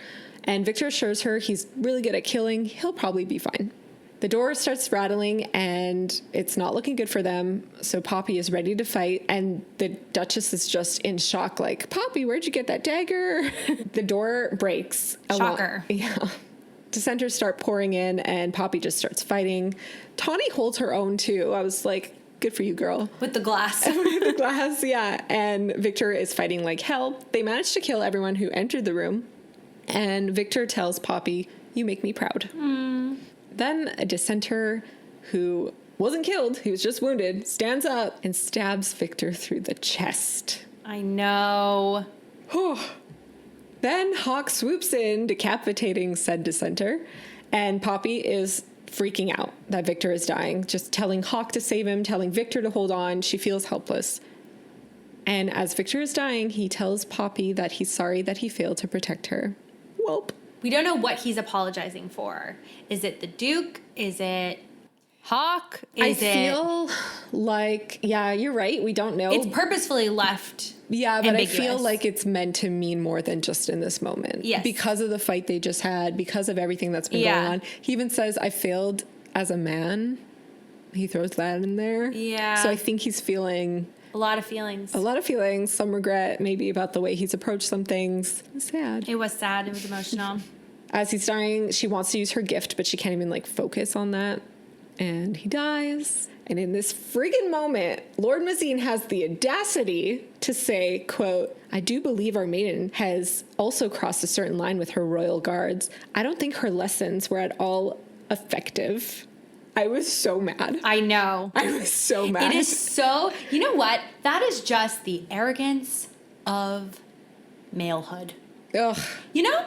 And Vikter assures her he's really good at killing. He'll probably be fine. The door starts rattling, and it's not looking good for them. So Poppy is ready to fight, and the Duchess is just in shock, like, Poppy, where'd you get that dagger? The door breaks. Shocker. Yeah. Dissenters start pouring in, and Poppy just starts fighting. Tawny holds her own, too. I was like, good for you, girl. With the glass. With the glass, yeah. And Vikter is fighting like hell. They manage to kill everyone who entered the room. And Vikter tells Poppy, you make me proud. Then a dissenter who wasn't killed, he was just wounded, stands up and stabs Vikter through the chest. I know. Then Hawk swoops in, decapitating said dissenter, and Poppy is freaking out that Vikter is dying, just telling Hawk to save him, telling Vikter to hold on. She feels helpless. And as Vikter is dying, he tells Poppy that he's sorry that he failed to protect her. Welp. We don't know what he's apologizing for. Is it the Duke? Is it Hawk? I feel like, yeah, you're right. We don't know. It's purposefully left. Yeah, but ambiguous. I feel like it's meant to mean more than just in this moment. Yes. Because of the fight they just had, because of everything that's been going on. He even says, I failed as a man. He throws that in there. Yeah. So I think he's feeling... A lot of feelings. A lot of feelings, some regret, maybe about the way he's approached some things. Sad. It was sad. It was emotional. As he's dying, she wants to use her gift, but she can't even, like, focus on that. And he dies. And in this friggin' moment, Lord Mazeen has the audacity to say, quote, I do believe our maiden has also crossed a certain line with her royal guards. I don't think her lessons were at all effective. I was so mad. I know. I was so mad. It is so... You know what? That is just the arrogance of malehood. Ugh. You know?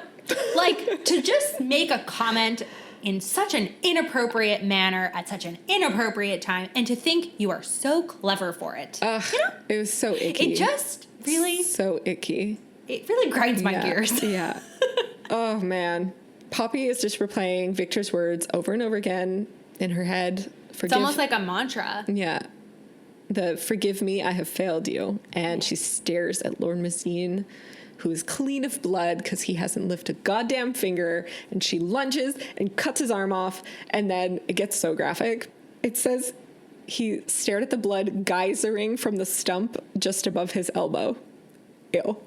Like, to just make a comment in such an inappropriate manner at such an inappropriate time and to think you are so clever for it. Ugh. You know? It was so icky. It just really... So icky. It really grinds my gears. Yeah. Oh, man. Poppy is just replaying Vikter's words over and over again in her head. It's almost like a mantra. Yeah. The forgive me, I have failed you. And she stares at Lord Mazeen, who is clean of blood because he hasn't lifted a goddamn finger, and she lunges and cuts his arm off, and then it gets so graphic. It says he stared at the blood geysering from the stump just above his elbow. Ew.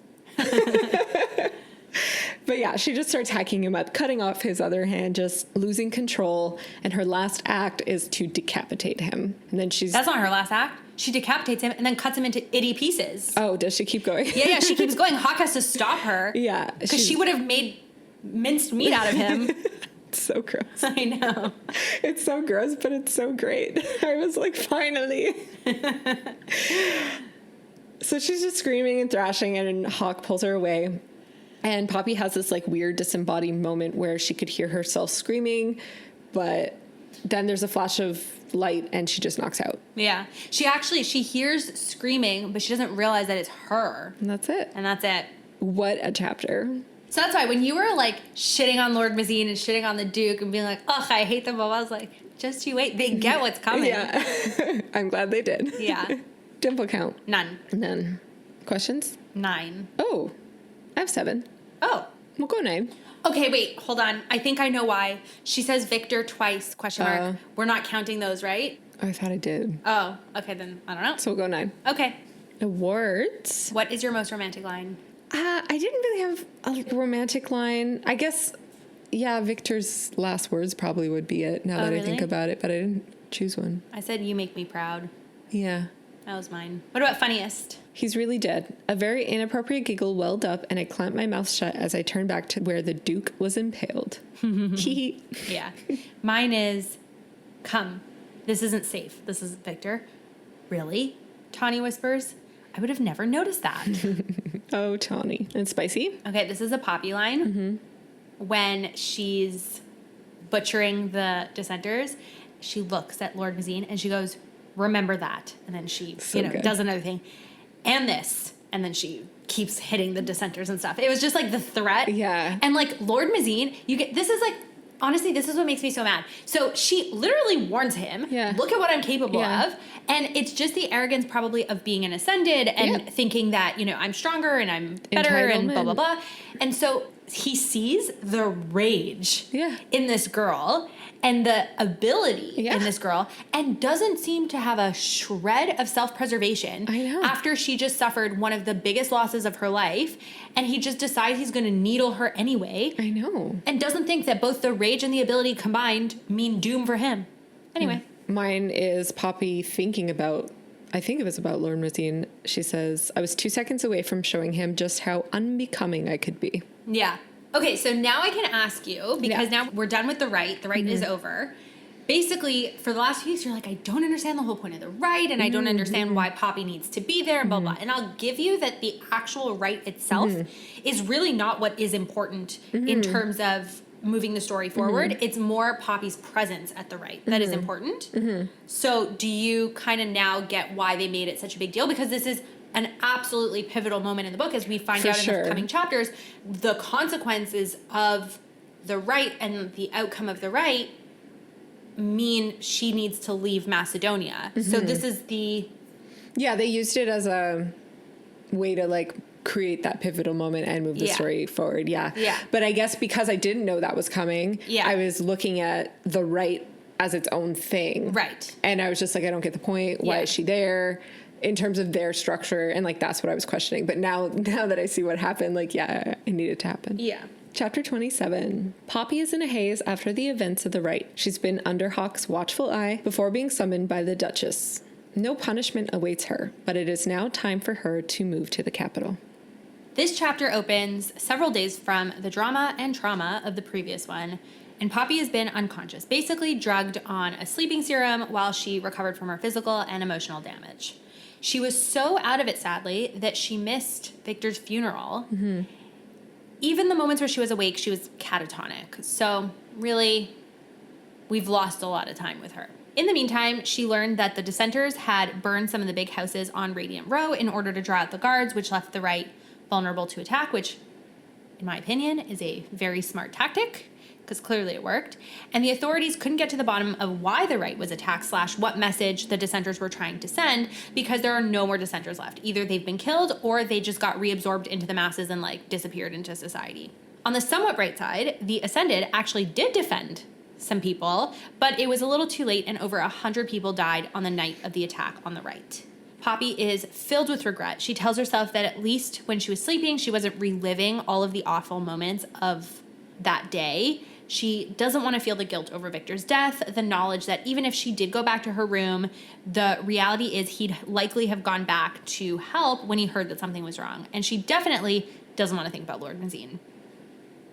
But yeah, she just starts hacking him up, cutting off his other hand, just losing control. And her last act is to decapitate him. And then That's not her last act. She decapitates him and then cuts him into itty pieces. Oh, does she keep going? Yeah, she keeps going. Hawk has to stop her. Yeah. Because she would have made minced meat out of him. It's so gross. I know. It's so gross, but it's so great. I was like, finally. So she's just screaming and thrashing, and Hawk pulls her away. And Poppy has this like weird disembodied moment where she could hear herself screaming, but then there's a flash of light and she just knocks out. Yeah. She hears screaming, but she doesn't realize that it's her. And that's it. And that's it. What a chapter. So that's why when you were like shitting on Lord Mazeen and shitting on the Duke and being like, ugh, I hate them all, I was like, just you wait. They get what's coming. Yeah. I'm glad they did. Yeah. Dimple count. None. Questions? 9. Oh, I have 7. Oh. We'll go 9. Okay, wait, hold on. I think I know why. She says Vikter twice, question mark. We're not counting those, right? I thought I did. Oh, okay, then I don't know. So we'll go 9. Okay. Awards. What is your most romantic line? I didn't really have a romantic line. I guess, yeah, Victor's last words probably would be it now that I think about it, but I didn't choose one. I said, you make me proud. Yeah. That was mine. What about funniest? He's really dead. A very inappropriate giggle welled up, and I clamped my mouth shut as I turned back to where the Duke was impaled. Yeah. Mine is, come. This isn't safe. This is Vikter. Really? Tawny whispers. I would have never noticed that. Oh, Tawny. And spicy? Okay, this is a Poppy line. Mm-hmm. When she's butchering the dissenters, she looks at Lord Mazeen and she goes, remember that. And then she, does another thing. And this. And then she keeps hitting the dissenters and stuff. It was just like the threat. Yeah. And like Lord Mazeen, this is like, honestly, this is what makes me so mad. So she literally warns him, look at what I'm capable of. And it's just the arrogance probably of being an ascended and thinking that, I'm stronger and I'm better and blah, blah, blah. And so he sees the rage in this girl and the ability in this girl and doesn't seem to have a shred of self-preservation after she just suffered one of the biggest losses of her life. And he just decides he's going to needle her anyway. I know. And doesn't think that both the rage and the ability combined mean doom for him. Anyway. Mine is Poppy thinking about, I think it was about Lord Mazeen. She says, I was 2 seconds away from showing him just how unbecoming I could be. Yeah. Okay, so now I can ask you, because now we're done with the right. The right is over. Basically, for the last few weeks, you're like, I don't understand the whole point of the right, and I don't understand why Poppy needs to be there, and blah, blah. And I'll give you that the actual right itself is really not what is important in terms of moving the story forward. It's more Poppy's presence at the right that is important. So do you kind of now get why they made it such a big deal? Because this is an absolutely pivotal moment in the book, as we find out in the coming chapters, the consequences of the right and the outcome of the right mean she needs to leave Macedonia. So this is the... Yeah, they used it as a way to like create that pivotal moment and move the story forward. Yeah. But I guess because I didn't know that was coming, I was looking at the right as its own thing. Right. And I was just like, I don't get the point. Why is she there? In terms of their structure, and like that's what I was questioning. But now that I see what happened, like it needed to happen. Yeah. Chapter 27. Poppy is in a haze after the events of the right. She's been under Hawk's watchful eye before being summoned by the Duchess. No punishment awaits her, but it is now time for her to move to the capital. This chapter opens several days from the drama and trauma of the previous one, and Poppy has been unconscious, basically drugged on a sleeping serum while she recovered from her physical and emotional damage. She was so out of it, sadly, that she missed Vikter's funeral. Even the moments where she was awake, she was catatonic. So, really, we've lost a lot of time with her. In the meantime, she learned that the dissenters had burned some of the big houses on Radiant Row in order to draw out the guards, which left the right vulnerable to attack, which, in my opinion, is a very smart tactic. because clearly it worked. And the authorities couldn't get to the bottom of why the right was attacked / what message the dissenters were trying to send, because there are no more dissenters left. Either they've been killed or they just got reabsorbed into the masses and like disappeared into society. On the somewhat bright side, the Ascended actually did defend some people, but it was a little too late and over 100 people died on the night of the attack on the right. Poppy is filled with regret. She tells herself that at least when she was sleeping, she wasn't reliving all of the awful moments of that day. She doesn't want to feel the guilt over Vikter's death, the knowledge that even if she did go back to her room, the reality is he'd likely have gone back to help when he heard that something was wrong. And she definitely doesn't want to think about Lord Mazeen.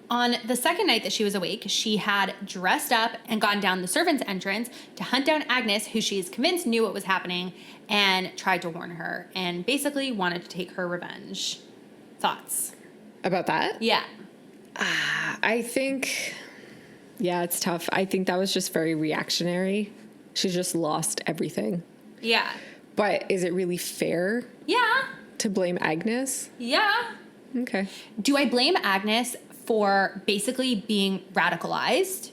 On the second night that she was awake, she had dressed up and gone down the servants' entrance to hunt down Agnes, who she is convinced knew what was happening, and tried to warn her, and basically wanted to take her revenge. Thoughts? About that? Yeah. I think, yeah, it's tough. I think that was just very reactionary. She just lost everything. Yeah. But is it really fair? Yeah. To blame Agnes? Yeah. Okay. Do I blame Agnes for basically being radicalized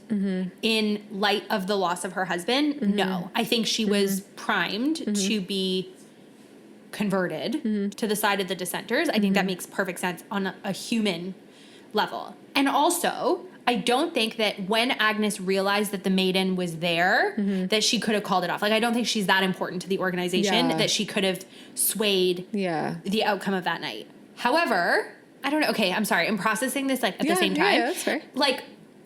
in light of the loss of her husband? No. I think she was primed to be converted to the side of the dissenters. I think that makes perfect sense on a human level. And also, I don't think that when Agnes realized that the maiden was there, that she could have called it off. Like, I don't think she's that important to the organization that she could have swayed the outcome of that night. However, I don't know. Okay, I'm sorry. I'm processing this like at the same time. Yeah, that's fair. Like,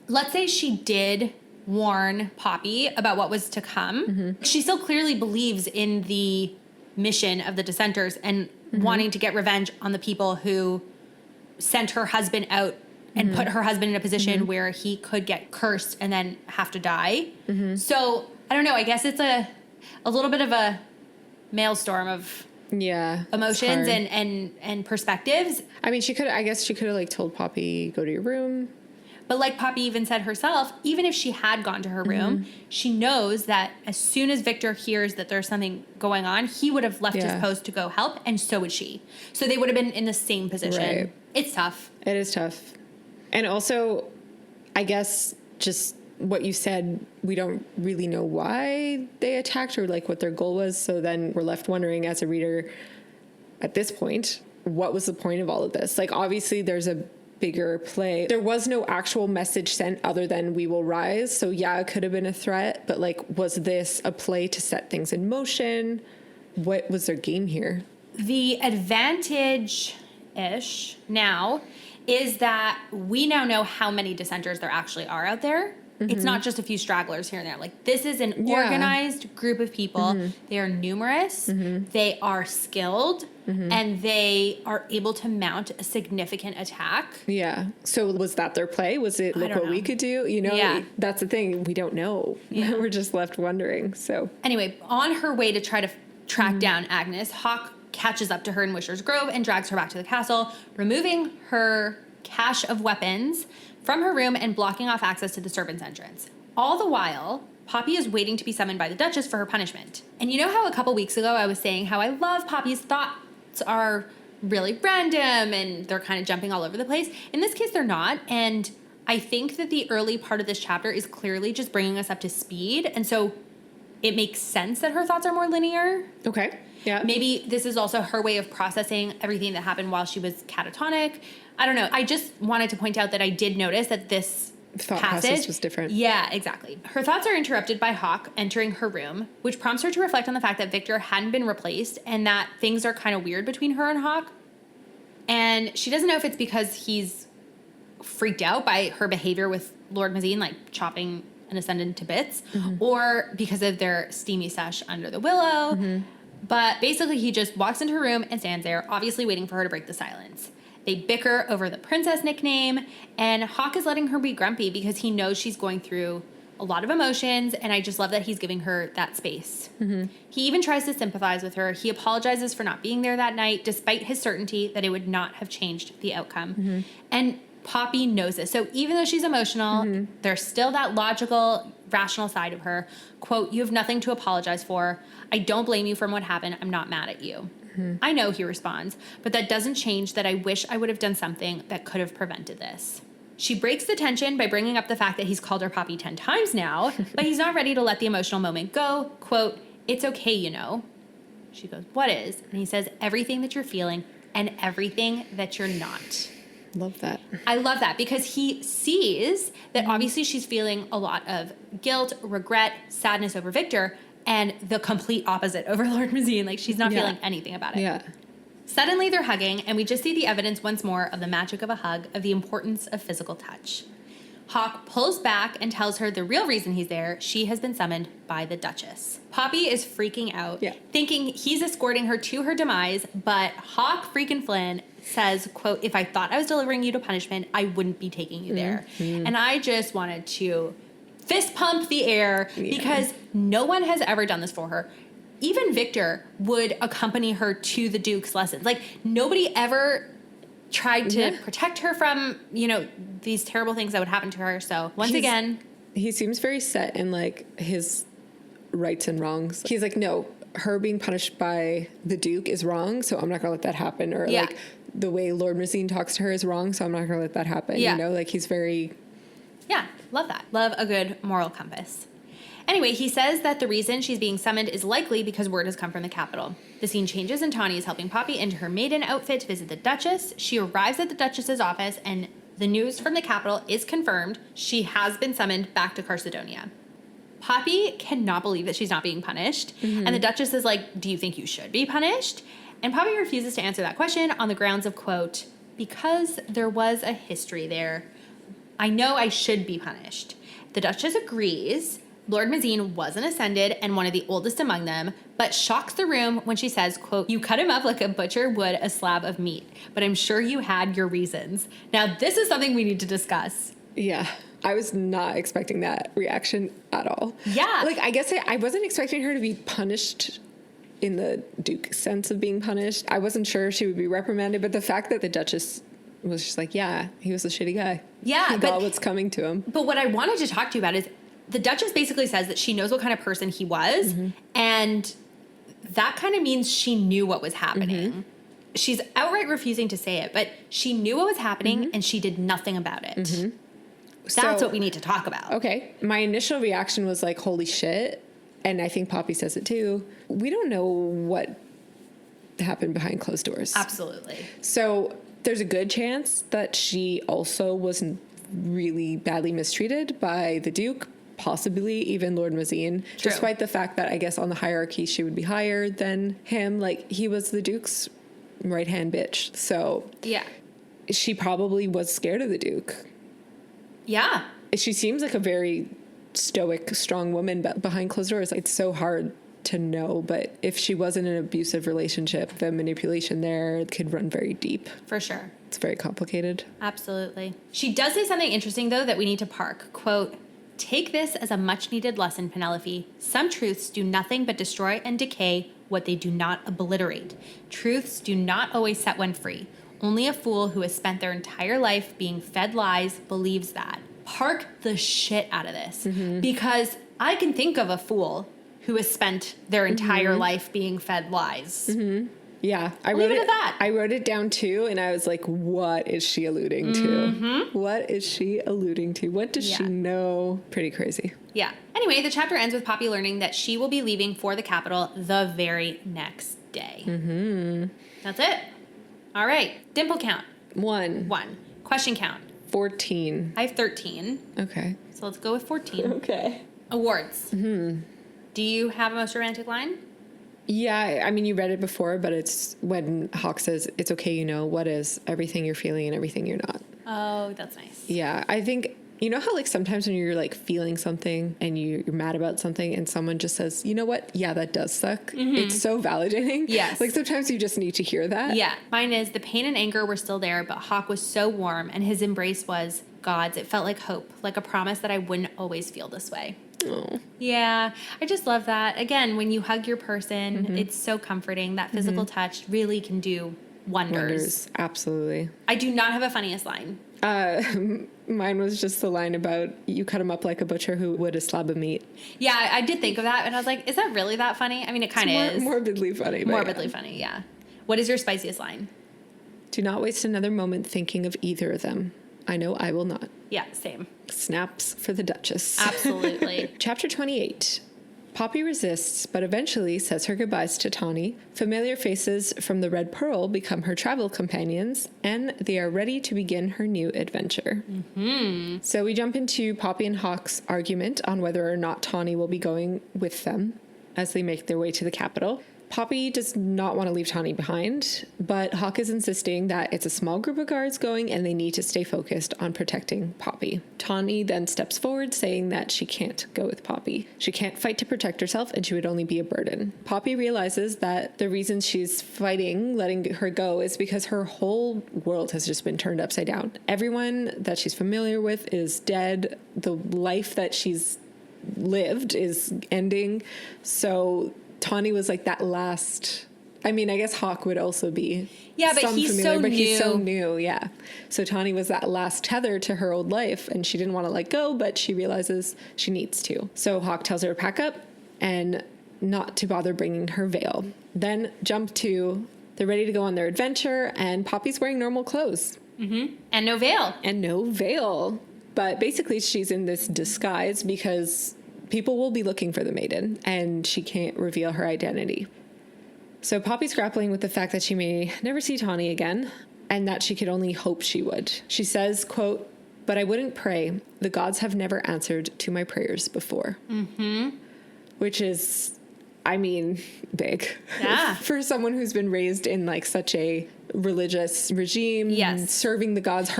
let's say she did warn Poppy about what was to come. She still clearly believes in the mission of the dissenters and wanting to get revenge on the people who sent her husband out and put her husband in a position where he could get cursed and then have to die. So, I don't know. I guess it's a little bit of a maelstrom of emotions and perspectives. I mean, I guess she could have like told Poppy, go to your room. But like Poppy even said herself, even if she had gone to her room, she knows that as soon as Vikter hears that there's something going on, he would have left his post to go help, and so would she. So they would have been in the same position. Right. It's tough. It is tough. And also, I guess just what you said, we don't really know why they attacked or like what their goal was. So then we're left wondering as a reader at this point, what was the point of all of this? Like, obviously there's a bigger play. There was no actual message sent other than we will rise. So yeah, it could have been a threat, but like, was this a play to set things in motion? What was their game here? The advantage-ish now is that we now know how many dissenters there actually are out there. It's not just a few stragglers here and there. Like, this is an organized group of people. They are numerous. They are skilled. And they are able to mount a significant attack. Yeah. So was that their play? Was it, look what we could do? You know, that's the thing. We don't know. We're just left wondering. So anyway, on her way to try to track down Agnes, Hawke catches up to her in Wisher's Grove and drags her back to the castle, removing her cache of weapons from her room and blocking off access to the servants' entrance. All the while, Poppy is waiting to be summoned by the Duchess for her punishment. And you know how a couple weeks ago I was saying how I love Poppy's thoughts are really random and they're kind of jumping all over the place? In this case, they're not. And I think that the early part of this chapter is clearly just bringing us up to speed. And so it makes sense that her thoughts are more linear. Okay. Yeah. Maybe this is also her way of processing everything that happened while she was catatonic. I don't know. I just wanted to point out that I did notice that this thought process was different. Yeah, exactly. Her thoughts are interrupted by Hawke entering her room, which prompts her to reflect on the fact that Vikter hadn't been replaced and that things are kind of weird between her and Hawke. And she doesn't know if it's because he's freaked out by her behavior with Lord Mazeen, like chopping an Ascendant to bits, or because of their steamy sesh under the willow. But basically, he just walks into her room and stands there, obviously waiting for her to break the silence. They bicker over the princess nickname, and Hawke is letting her be grumpy because he knows she's going through a lot of emotions, and I just love that he's giving her that space. He even tries to sympathize with her. He apologizes for not being there that night, despite his certainty that it would not have changed the outcome. And Poppy knows this. So even though she's emotional, there's still that logical, rational side of her. Quote, "You have nothing to apologize for. I don't blame you from what happened. I'm not mad at you." I know, he responds, but that doesn't change that I wish I would have done something that could have prevented this. She breaks the tension by bringing up the fact that he's called her Poppy 10 times now, but he's not ready to let the emotional moment go. Quote, "It's okay, you know." She goes, "What is?" And he says, "Everything that you're feeling and everything that you're not." Love that. I love that because he sees that obviously she's feeling a lot of guilt, regret, sadness over Vikter, and the complete opposite over Lord Mazeen. Like, she's not feeling anything about it. Yeah. Suddenly they're hugging, and we just see the evidence once more of the magic of a hug, of the importance of physical touch. Hawk pulls back and tells her the real reason he's there. She has been summoned by the Duchess. Poppy is freaking out, thinking he's escorting her to her demise, but Hawk freaking Flynn says, quote, "If I thought I was delivering you to punishment, I wouldn't be taking you there." And I just wanted to fist pump the air because no one has ever done this for her. Even Vikter would accompany her to the Duke's lessons. Like, nobody ever tried to protect her from, you know, these terrible things that would happen to her. So once again, he seems very set in like his rights and wrongs. He's like, no, her being punished by the Duke is wrong, so I'm not gonna let that happen. Or like the way Lord Mazeen talks to her is wrong, so I'm not gonna let that happen. You know, like he's very love that. Love a good moral compass. Anyway, he says that the reason she's being summoned is likely because word has come from the capital. The scene changes and Tawny is helping Poppy into her maiden outfit to visit the Duchess. She arrives at the Duchess's office and the news from the capital is confirmed. She has been summoned back to Carcedonia. Poppy cannot believe that she's not being punished. And the Duchess is like, "Do you think you should be punished?" And Poppy refuses to answer that question on the grounds of, quote, "Because there was a history there. I know I should be punished." The Duchess agrees. Lord Mazeen wasn't ascended and one of the oldest among them, but shocks the room when she says, quote, "You cut him up like a butcher would a slab of meat, but I'm sure you had your reasons." Now, this is something we need to discuss. Yeah. I was not expecting that reaction at all. Yeah. Like, I guess I wasn't expecting her to be punished in the Duke sense of being punished. I wasn't sure she would be reprimanded, but the fact that the Duchess was just like, yeah, he was a shitty guy. Yeah. He got what's coming to him. But what I wanted to talk to you about is the Duchess basically says that she knows what kind of person he was, and that kind of means she knew what was happening. She's outright refusing to say it, but she knew what was happening, and she did nothing about it. That's what we need to talk about. Okay. My initial reaction was like, holy shit. And I think Poppy says it too. We don't know what happened behind closed doors. Absolutely. So there's a good chance that she also wasn't really badly mistreated by the Duke, possibly even Lord Mazeen, despite the fact that I guess on the hierarchy she would be higher than him. Like, he was the Duke's right-hand bitch. So she probably was scared of the Duke. Yeah. She seems like a very stoic, strong woman, but behind closed doors, it's so hard to know. But if she was in an abusive relationship, the manipulation there could run very deep. For sure. It's very complicated. Absolutely. She does say something interesting, though, that we need to park. Quote, "Take this as a much-needed lesson, Penelope. Some truths do nothing but destroy and decay what they do not obliterate. Truths do not always set one free. Only a fool who has spent their entire life being fed lies believes that." Park the shit out of this. Because I can think of a fool who has spent their entire life being fed lies. Yeah, I Leave it at that. I wrote it down too, and I was like, what is she alluding to? What is she alluding to? What does she know? Pretty crazy. Yeah. Anyway, the chapter ends with Poppy learning that she will be leaving for the capital the very next day. That's it. All right. Dimple count. 1. 1. Question count. 14. I have 13. Okay. So let's go with 14. Okay. Awards. Do you have a most romantic line? Yeah, I mean, you read it before, but it's when Hawk says, "It's okay, you know, what is everything you're feeling and everything you're not." Oh, that's nice. Yeah, I think, you know how like sometimes when you're like feeling something and you're mad about something and someone just says, "You know what? Yeah, that does suck." It's so validating. Yes. Like sometimes you just need to hear that. Yeah. Mine is the pain and anger were still there, but Hawk was so warm and his embrace was God's. It felt like hope, like a promise that I wouldn't always feel this way. Oh. Yeah, I just love that. Again, when you hug your person, it's so comforting. That physical touch really can do wonders. Absolutely. I do not have a funniest line. Mine was just the line about you cut him up like a butcher who would a slab of meat. Yeah, I did think of that, and I was like, is that really that funny? I mean, it kind of is. Morbidly funny. Morbidly funny, yeah. What is your spiciest line? Do not waste another moment thinking of either of them. I know I will not. Yeah, same. Snaps for the Duchess. Absolutely. Chapter 28. Poppy resists, but eventually says her goodbyes to Tawny. Familiar faces from the Red Pearl become her travel companions, and they are ready to begin her new adventure. Mm-hmm. So we jump into Poppy and Hawke's argument on whether or not Tawny will be going with them as they make their way to the capital. Poppy does not want to leave Tawny behind, but Hawke is insisting that it's a small group of guards going and they need to stay focused on protecting Poppy. Tawny then steps forward, saying that she can't go with Poppy. She can't fight to protect herself and she would only be a burden. Poppy realizes that the reason she's fighting, letting her go, is because her whole world has just been turned upside down. Everyone that she's familiar with is dead. The life that she's lived is ending. So Tawny was like that last. I mean, I guess Hawke would also be. Yeah, but he's so new. He's so new, yeah. So Tawny was that last tether to her old life, and she didn't want to let go, but she realizes she needs to. So Hawke tells her to pack up and not to bother bringing her veil. Then jump to they're ready to go on their adventure, and Poppy's wearing normal clothes. Mm-hmm. And no veil. And no veil. But basically, she's in this disguise because people will be looking for the maiden, and she can't reveal her identity. So Poppy's grappling with the fact that she may never see Tawny again, and that she could only hope she would. She says, quote, "But I wouldn't pray. The gods have never answered to my prayers before." Mm-hmm. Which is, I mean, big. Yeah. For someone who's been raised in like such a religious regime. Yes. Serving the gods.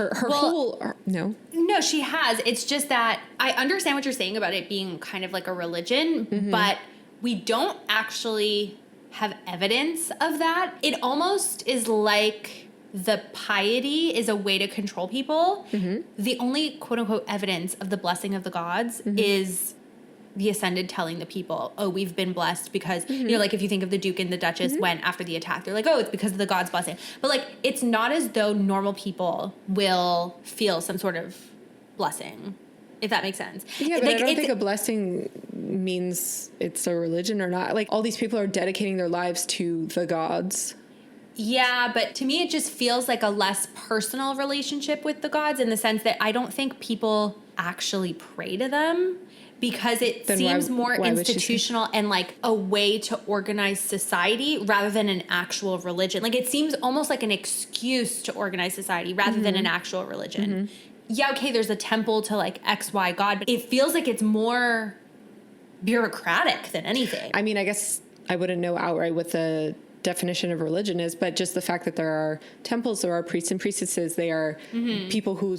No, she has. It's just that I understand what you're saying about it being kind of like a religion, but we don't actually have evidence of that. It almost is like the piety is a way to control people. Mm-hmm. The only quote unquote evidence of the blessing of the gods is the Ascended telling the people, oh, we've been blessed because, you know, like if you think of the Duke and the Duchess went after the attack, they're like, oh, it's because of the God's blessing. But like, it's not as though normal people will feel some sort of blessing, if that makes sense. Yeah, but like, I don't think a blessing means it's a religion or not. Like all these people are dedicating their lives to the gods. Yeah, but to me, it just feels like a less personal relationship with the gods in the sense that I don't think people actually pray to them. Because it seems more institutional and like a way to organize society rather than an actual religion. Like it seems almost like an excuse to organize society rather than an actual religion. Yeah, okay, there's a temple to like XY God, but it feels like it's more bureaucratic than anything. I mean, I guess I wouldn't know outright what the definition of religion is, but just the fact that there are temples, there are priests and priestesses, they are people who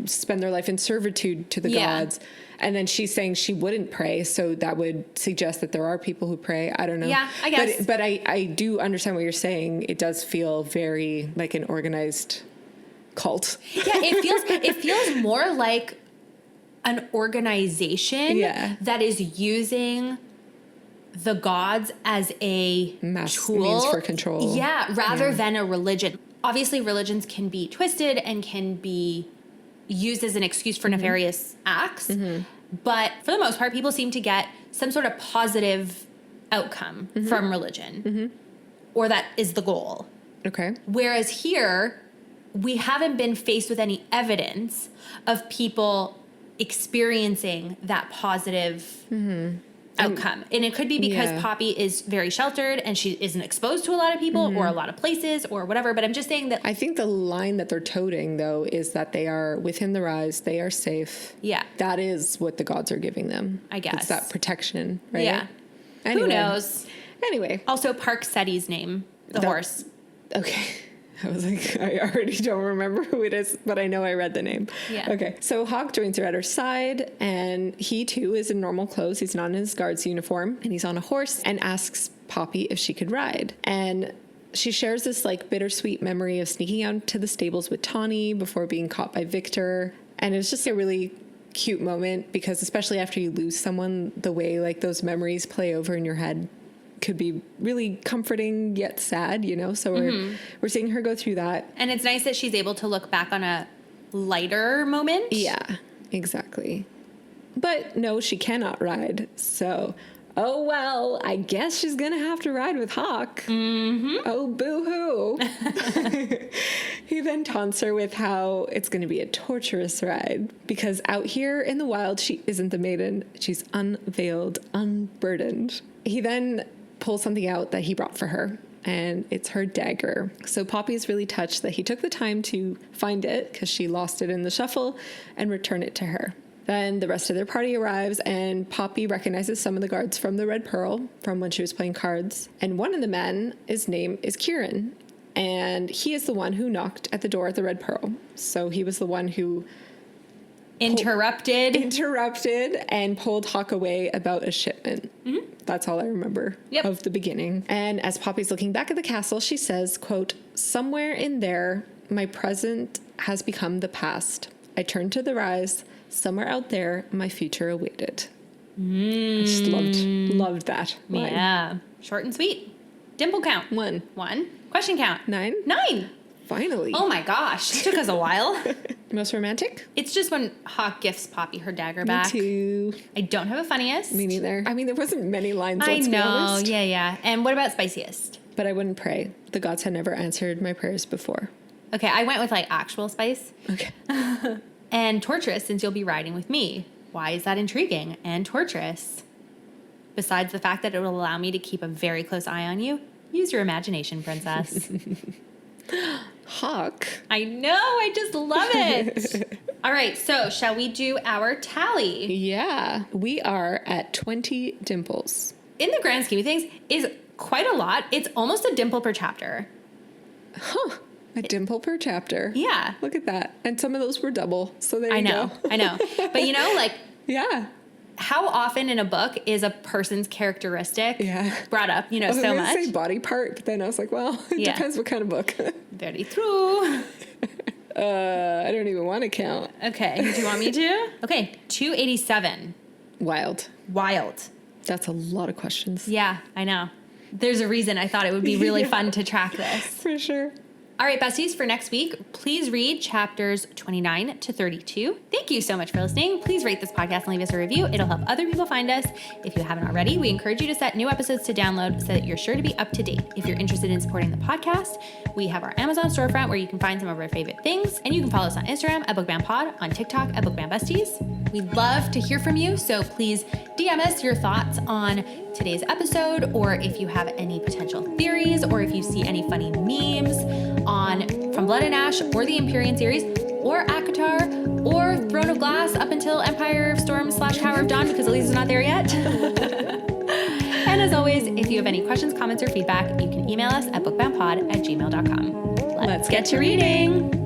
spend their life in servitude to the gods. And then she's saying she wouldn't pray, so that would suggest that there are people who pray. I don't know. Yeah, I guess. But I do understand what you're saying. It does feel very like an organized cult. Yeah, it feels more like an organization that is using the gods as a tool. Means for control. Yeah, rather than a religion. Obviously, religions can be twisted and can be used as an excuse for nefarious acts. But for the most part, people seem to get some sort of positive outcome from religion. Or that is the goal. Okay. Whereas here, we haven't been faced with any evidence of people experiencing that positive outcome. And it could be because Poppy is very sheltered and she isn't exposed to a lot of people or a lot of places or whatever. But I'm just saying that I think the line that they're toting, though, is that they are within the rise. They are safe. Yeah. That is what the gods are giving them. I guess. It's that protection, right? Yeah. Anyway. Who knows? Anyway. Also, Park Setty's name, the horse. Okay. I was like, I already don't remember who it is, but I know I read the name. Yeah. Okay. So Hawke joins her at her side, and he too is in normal clothes. He's not in his guard's uniform, and he's on a horse and asks Poppy if she could ride. And she shares this like bittersweet memory of sneaking out to the stables with Tawny before being caught by Vikter. And it's just a really cute moment because especially after you lose someone, the way like those memories play over in your head could be really comforting yet sad, you know? So we're seeing her go through that. And it's nice that she's able to look back on a lighter moment. Yeah, exactly. But no, she cannot ride. So, oh well, I guess she's gonna have to ride with Hawke. Oh, boo-hoo. He then then taunts her with how it's going to be a torturous ride because out here in the wild, she isn't the maiden. She's unveiled, unburdened. He then pulls something out that he brought for her, and it's her dagger. So Poppy's really touched that he took the time to find it because she lost it in the shuffle and return it to her. Then the rest of their party arrives, and Poppy recognizes some of the guards from the Red Pearl from when she was playing cards. And one of the men, his name is Kieran, and he is the one who knocked at the door at the Red Pearl. So he was the one who interrupted and pulled Hawk away about a shipment. Mm-hmm. That's all I remember of the beginning. And as Poppy's looking back at the castle, she says, quote, "Somewhere in there, my present has become the past. I turned to the rise. Somewhere out there, my future awaited." I just loved that line. Yeah. Short and sweet. Dimple count. 1. Question count. 9. Finally. Oh my gosh. It took us a while. Most romantic? It's just when Hawk gifts Poppy her dagger back. Me too. I don't have a funniest. Me neither. I mean, there wasn't many lines, let's be honest. I know. Yeah. And what about spiciest? But I wouldn't pray. The gods had never answered my prayers before. Okay, I went with like actual spice. Okay. And torturous, since you'll be riding with me. Why is that intriguing and torturous? Besides the fact that it will allow me to keep a very close eye on you, use your imagination, princess. Hawk. I know, I just love it. All right, so shall we do our tally? Yeah, we are at 20 dimples. In the grand scheme of things, is quite a lot. It's almost a dimple per chapter. Huh. A dimple per chapter. Yeah. Look at that. And some of those were double. So there you go. I know. But you know, like, yeah. How often in a book is a person's characteristic brought up, you know, so much? I was going to say body part, but then I was like, well, it depends what kind of book. Very true. I don't even want to count. Okay. Do you want me to? Okay. 287. Wild. That's a lot of questions. Yeah, I know. There's a reason I thought it would be really fun to track this. For sure. All right, besties, for next week, please read chapters 29 to 32. Thank you so much for listening. Please rate this podcast and leave us a review. It'll help other people find us. If you haven't already, we encourage you to set new episodes to download so that you're sure to be up to date. If you're interested in supporting the podcast, we have our Amazon storefront where you can find some of our favorite things. And you can follow us on Instagram at Book Bound Pod, on TikTok at Book Bound Besties. We'd love to hear from you, so please DM us your thoughts on today's episode, or if you have any potential theories, or if you see any funny memes on From Blood and Ash, or the Empyrean series, or ACOTAR, or Throne of Glass up until Empire of Storm / Tower of Dawn, because Elyse is not there yet. And as always, if you have any questions, comments, or feedback, you can email us at bookboundpod@gmail.com. Let's get to reading.